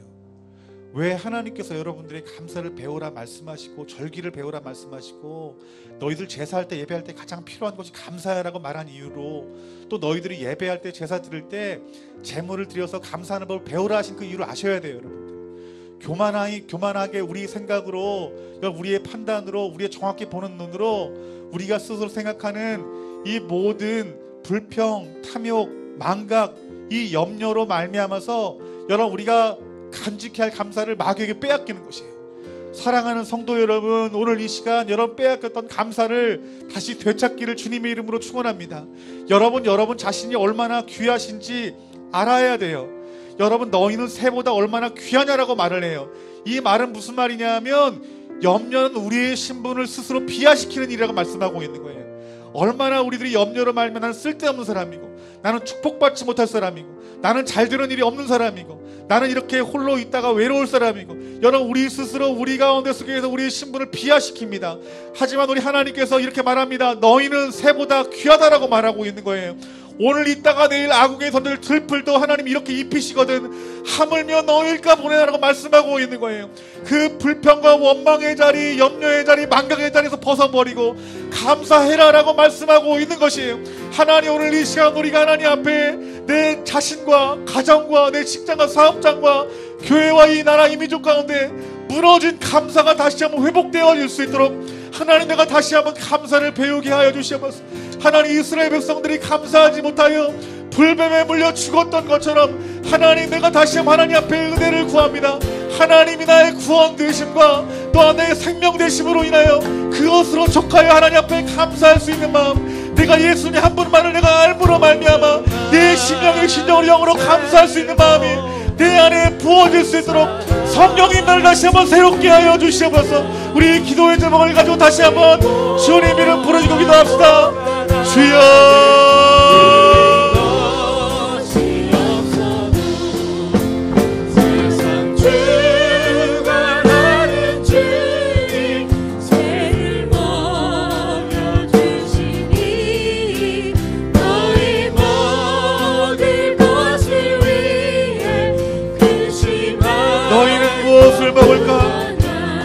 왜 하나님께서 여러분들의 감사를 배우라 말씀하시고 절기를 배우라 말씀하시고 너희들 제사할 때 예배할 때 가장 필요한 것이 감사라고 말한 이유로 또 너희들이 예배할 때 제사 드릴 때 제물을 드려서 감사하는 법을 배우라 하신 그 이유를 아셔야 돼요. 여러분들 교만하게 우리 생각으로 우리의 판단으로 우리의 정확히 보는 눈으로 우리가 스스로 생각하는 이 모든 불평, 탐욕, 망각 이 염려로 말미암아서 여러분 우리가 간직해야 할 감사를 마귀에게 빼앗기는 것이에요. 사랑하는 성도 여러분, 오늘 이 시간 여러분 빼앗겼던 감사를 다시 되찾기를 주님의 이름으로 축원합니다. 여러분 자신이 얼마나 귀하신지 알아야 돼요. 여러분 너희는 새보다 얼마나 귀하냐라고 말을 해요. 이 말은 무슨 말이냐 하면 염려는 우리의 신분을 스스로 비하시키는 일이라고 말씀하고 있는 거예요. 얼마나 우리들이 염려로 말면 나는 쓸데없는 사람이고 나는 축복받지 못할 사람이고 나는 잘 되는 일이 없는 사람이고 나는 이렇게 홀로 있다가 외로울 사람이고 여러분 우리 스스로 우리 가운데 속에서 우리의 신분을 비하시킵니다. 하지만 우리 하나님께서 이렇게 말합니다. 너희는 새보다 귀하다라고 말하고 있는 거예요. 오늘 있다가 내일 아궁이에 던질 들풀도 하나님 이렇게 입히시거든 하물며 너희일까 보내라고 말씀하고 있는 거예요. 그 불평과 원망의 자리, 염려의 자리, 망각의 자리에서 벗어버리고 감사해라라고 말씀하고 있는 것이에요. 하나님 오늘 이 시간 우리가 하나님 앞에 내 자신과 가정과 내 직장과 사업장과 교회와 이 나라 이 민족 가운데 무너진 감사가 다시 한번 회복되어질 수 있도록 하나님 내가 다시 한번 감사를 배우게 하여 주시옵소서. 하나님 이스라엘 백성들이 감사하지 못하여 불뱀에 물려 죽었던 것처럼 하나님 내가 다시 한번 하나님 앞에 은혜를 구합니다. 하나님이 나의 구원 되심과 또한 내 생명 되심으로 인하여 그것으로 족하여 하나님 앞에 감사할 수 있는 마음, 내가 예수님 한 분만을 내가 알므로 말미암아 내 심령의 신령으로 영으로 감사할 수 있는 마음이 내 안에 부어질 수 있도록 성령님 나를 다시 한번 새롭게 하여 주시옵소서. 우리 기도의 제목을 가지고 다시 한번 주님 이름 부르짖고 기도합시다. 주여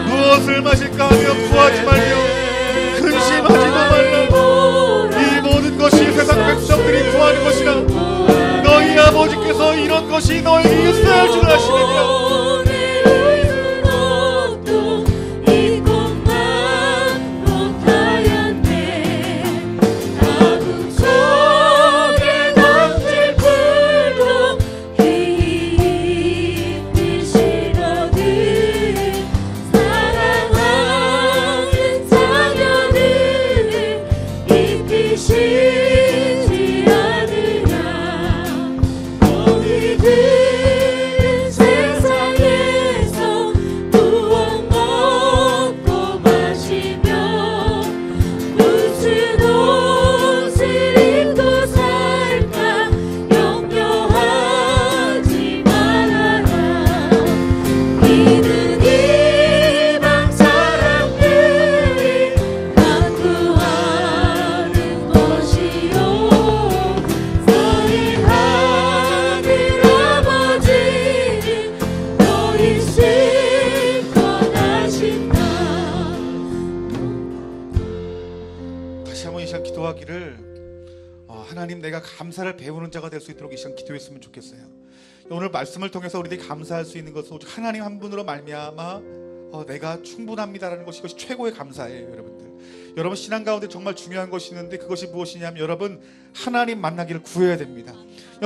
무엇을 마실까 하며 구하지 말며 근심하지도 말라. 이 모든 것이 세상 백성들이 구하는 것이라 너희 아버지께서 이런 것이 너희에게 있어야 할 줄 아시느니라. 하나님 내가 감사를 배우는 자가 될 수 있도록 이 시간 기도했으면 좋겠어요. 오늘 말씀을 통해서 우리들이 감사할 수 있는 것은 오직 하나님 한 분으로 말미암아 내가 충분합니다라는 것이 이것이 최고의 감사예요. 여러분 신앙 가운데 정말 중요한 것이 있는데 그것이 무엇이냐면 여러분 하나님 만나기를 구해야 됩니다.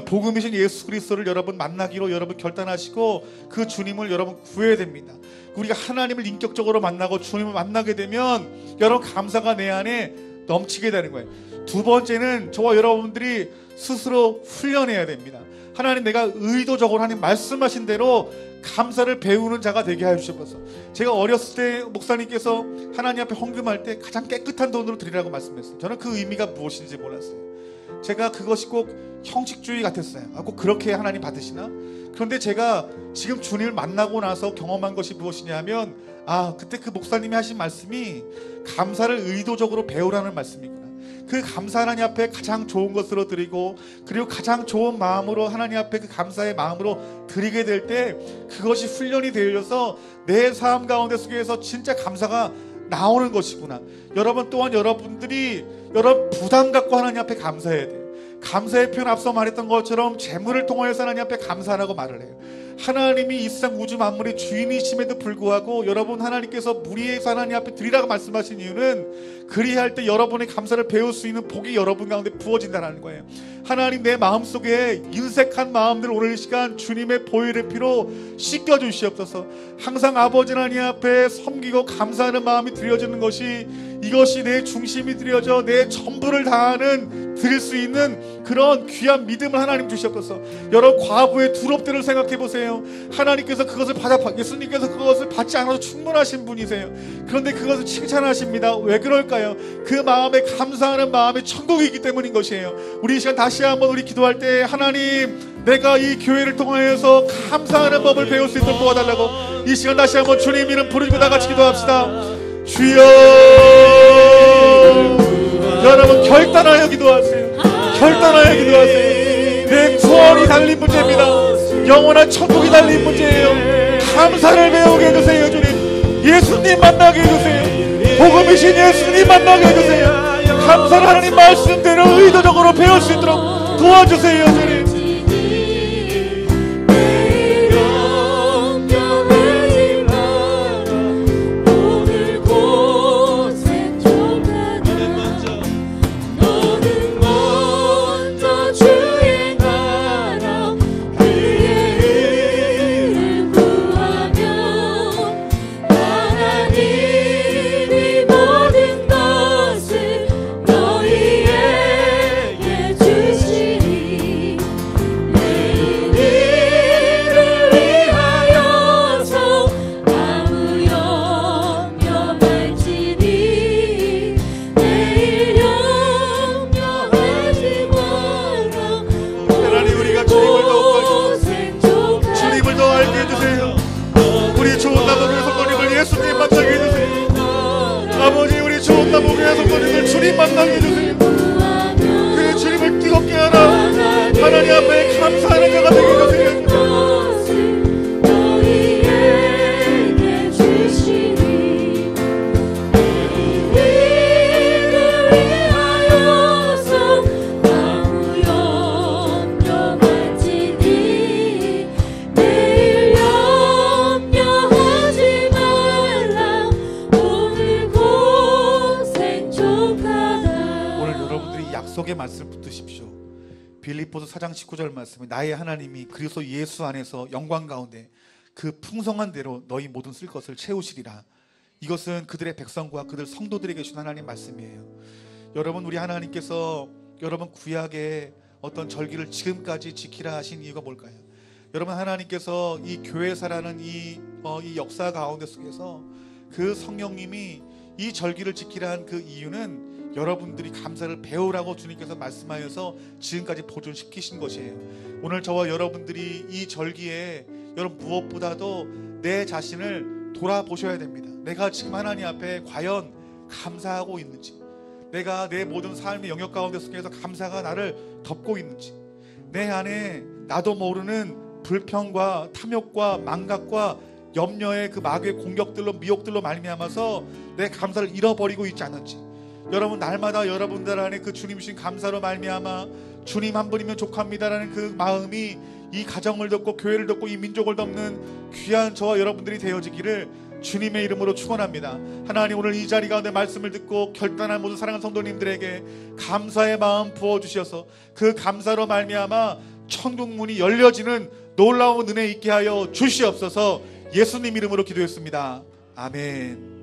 복음이신 예수 그리스도를 여러분 만나기로 여러분 결단하시고 그 주님을 여러분 구해야 됩니다. 우리가 하나님을 인격적으로 만나고 주님을 만나게 되면 여러분 감사가 내 안에 넘치게 되는 거예요. 두 번째는 저와 여러분들이 스스로 훈련해야 됩니다. 하나님 내가 의도적으로 하나님 말씀하신 대로 감사를 배우는 자가 되게 하여 주셔서, 제가 어렸을 때 목사님께서 하나님 앞에 헌금할 때 가장 깨끗한 돈으로 드리라고 말씀했어요. 저는 그 의미가 무엇인지 몰랐어요. 제가 그것이 꼭 형식주의 같았어요. 꼭 그렇게 하나님 받으시나? 그런데 제가 지금 주님을 만나고 나서 경험한 것이 무엇이냐 하면, 그때 그 목사님이 하신 말씀이 감사를 의도적으로 배우라는 말씀이구나. 그 감사 하나님 앞에 가장 좋은 것으로 드리고, 그리고 가장 좋은 마음으로 하나님 앞에 그 감사의 마음으로 드리게 될 때 그것이 훈련이 되어서 내 삶 가운데 속에서 진짜 감사가 나오는 것이구나. 여러분 또한 여러분들이 여러분 부담 갖고 하나님 앞에 감사해야 돼요. 감사의 표현, 앞서 말했던 것처럼 재물을 통하여서 하나님 앞에 감사하라고 말을 해요. 하나님이 이 세상 우주 만물의 주인이심에도 불구하고 여러분 하나님께서 무리해서 하나님 앞에 드리라고 말씀하신 이유는, 그리할 때 여러분의 감사를 배울 수 있는 복이 여러분 가운데 부어진다는 거예요. 하나님, 내 마음속에 인색한 마음들 오늘 이 시간 주님의 보혈의 피로 씻겨주시옵소서. 항상 아버지 하나님 앞에 섬기고 감사하는 마음이 드려지는 것이, 이것이 내 중심이 드려져 내 전부를 다하는 드릴 수 있는 그런 귀한 믿음을 하나님 주시옵소서. 여러분 과부의 두렵대를 생각해 보세요. 하나님께서 그것을 예수님께서 그것을 받지 않아도 충분하신 분이세요. 그런데 그것을 칭찬하십니다. 왜 그럴까요? 그 마음에 감사하는 마음이 천국이기 때문인 것이에요. 우리 이 시간 다시 한번 우리 기도할 때, 하나님, 내가 이 교회를 통하여서 감사하는 법을 배울 수 있도록 도와달라고 이 시간 다시 한번 주님 이름 부르고 다 같이 기도합시다. 주여, 여러분 결단하여 기도하세요. 결단하여 기도하세요. 내 구원이 달린 문제입니다. 영원한 천국이 달린 문제예요. 감사를 배우게 해주세요. 주님, 예수님 만나게 해주세요. 복음이신 예수님 만나게 해주세요. 감사를 하나님 말씀대로 의도적으로 배울 수 있도록 도와주세요. 주님, 주님 만나게 해주세요. 그 주님을 뜨겁게 하라. 하나님 앞에 감사하는 자가 되게 해주세요. 약속의 말씀을 붙드십시오. 빌립보서 4장 19절 말씀에, 나의 하나님이 그리스도 예수 안에서 영광 가운데 그 풍성한 대로 너희 모든 쓸 것을 채우시리라. 이것은 그들의 백성과 그들 성도들에게 주신 하나님 말씀이에요. 여러분, 우리 하나님께서 여러분 구약의 어떤 절기를 지금까지 지키라 하신 이유가 뭘까요? 여러분, 하나님께서 이 교회사라는 이 역사 가운데 속에서 그 성령님이 이 절기를 지키라 한 그 이유는 여러분들이 감사를 배우라고 주님께서 말씀하여서 지금까지 보존시키신 것이에요. 오늘 저와 여러분들이 이 절기에 여러분 무엇보다도 내 자신을 돌아보셔야 됩니다. 내가 지금 하나님 앞에 과연 감사하고 있는지, 내가 내 모든 삶의 영역 가운데 속에서 감사가 나를 덮고 있는지, 내 안에 나도 모르는 불평과 탐욕과 망각과 염려의 그 마귀의 공격들로 미혹들로 말미암아서 내 감사를 잃어버리고 있지 않은지, 여러분 날마다 여러분들 안에 그 주님이신 감사로 말미암아 주님 한 분이면 족합니다라는 그 마음이 이 가정을 덮고 교회를 덮고 이 민족을 덮는 귀한 저와 여러분들이 되어지기를 주님의 이름으로 축원합니다. 하나님, 오늘 이 자리 가운데 말씀을 듣고 결단한 모든 사랑하는 성도님들에게 감사의 마음 부어주셔서 그 감사로 말미암아 천국 문이 열려지는 놀라운 은혜 있게 하여 주시옵소서. 예수님 이름으로 기도했습니다. 아멘.